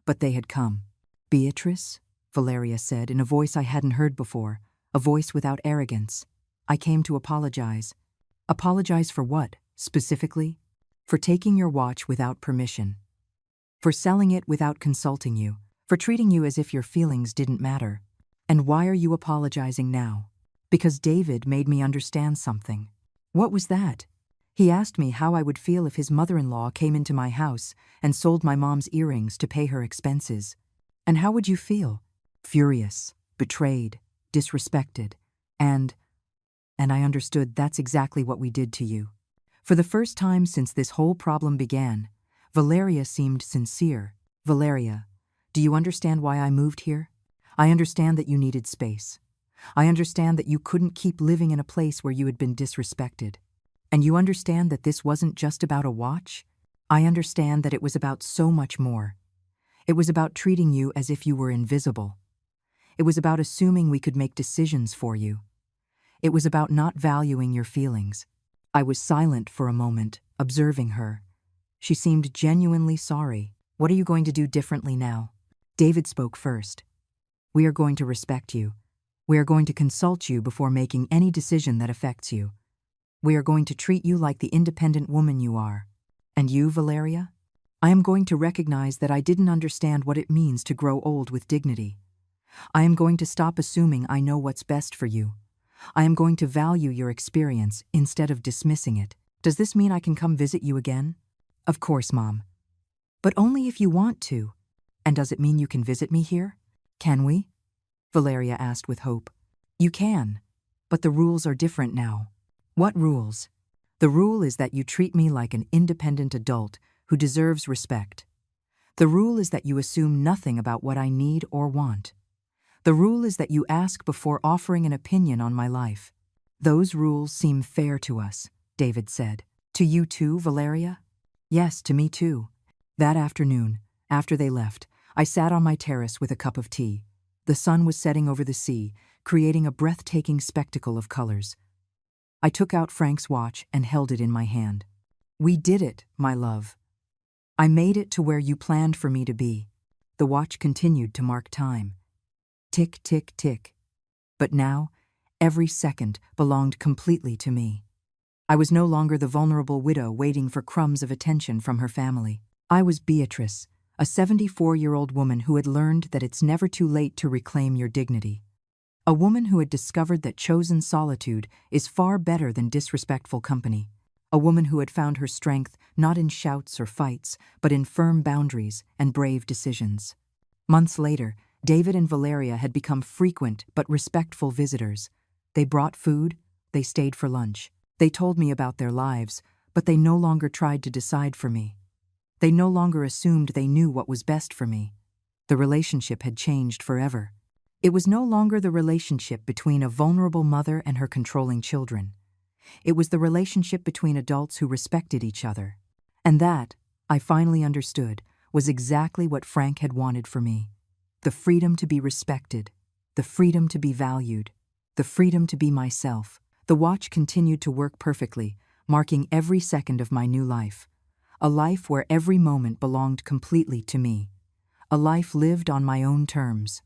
but they had come. Beatrice, Valeria said in a voice I hadn't heard before, a voice without arrogance. I came to apologize. Apologize for what, specifically? For taking your watch without permission. For selling it without consulting you. For treating you as if your feelings didn't matter. And why are you apologizing now? Because David made me understand something. What was that? He asked me how I would feel if his mother-in-law came into my house and sold my mom's earrings to pay her expenses. And how would you feel? Furious, betrayed, disrespected, and I understood that's exactly what we did to you. For the first time since this whole problem began, Valeria seemed sincere. Valeria, do you understand why I moved here? I understand that you needed space. I understand that you couldn't keep living in a place where you had been disrespected. And you understand that this wasn't just about a watch? I understand that it was about so much more. It was about treating you as if you were invisible. It was about assuming we could make decisions for you. It was about not valuing your feelings. I was silent for a moment, observing her. She seemed genuinely sorry. What are you going to do differently now? David spoke first. We are going to respect you. We are going to consult you before making any decision that affects you. We are going to treat you like the independent woman you are. And you, Valeria? I am going to recognize that I didn't understand what it means to grow old with dignity. I am going to stop assuming I know what's best for you. I am going to value your experience instead of dismissing it. Does this mean I can come visit you again? Of course, Mom. But only if you want to. And does it mean you can visit me here? Can we? Valeria asked with hope. You can, but the rules are different now. What rules? The rule is that you treat me like an independent adult who deserves respect. The rule is that you assume nothing about what I need or want. The rule is that you ask before offering an opinion on my life. Those rules seem fair to us, David said. To you too, Valeria? Yes, to me too. That afternoon, after they left, I sat on my terrace with a cup of tea. The sun was setting over the sea, creating a breathtaking spectacle of colors. I took out Frank's watch and held it in my hand. We did it, my love. I made it to where you planned for me to be. The watch continued to mark time. Tick, tick, tick. But now, every second belonged completely to me. I was no longer the vulnerable widow waiting for crumbs of attention from her family. I was Beatrice, a 74-year-old woman who had learned that it's never too late to reclaim your dignity. A woman who had discovered that chosen solitude is far better than disrespectful company. A woman who had found her strength not in shouts or fights, but in firm boundaries and brave decisions. Months later, David and Valeria had become frequent but respectful visitors. They brought food, they stayed for lunch. They told me about their lives, but they no longer tried to decide for me. They no longer assumed they knew what was best for me. The relationship had changed forever. It was no longer the relationship between a vulnerable mother and her controlling children. It was the relationship between adults who respected each other. And that, I finally understood, was exactly what Frank had wanted for me. The freedom to be respected, the freedom to be valued, the freedom to be myself. The watch continued to work perfectly, marking every second of my new life. A life where every moment belonged completely to me. A life lived on my own terms.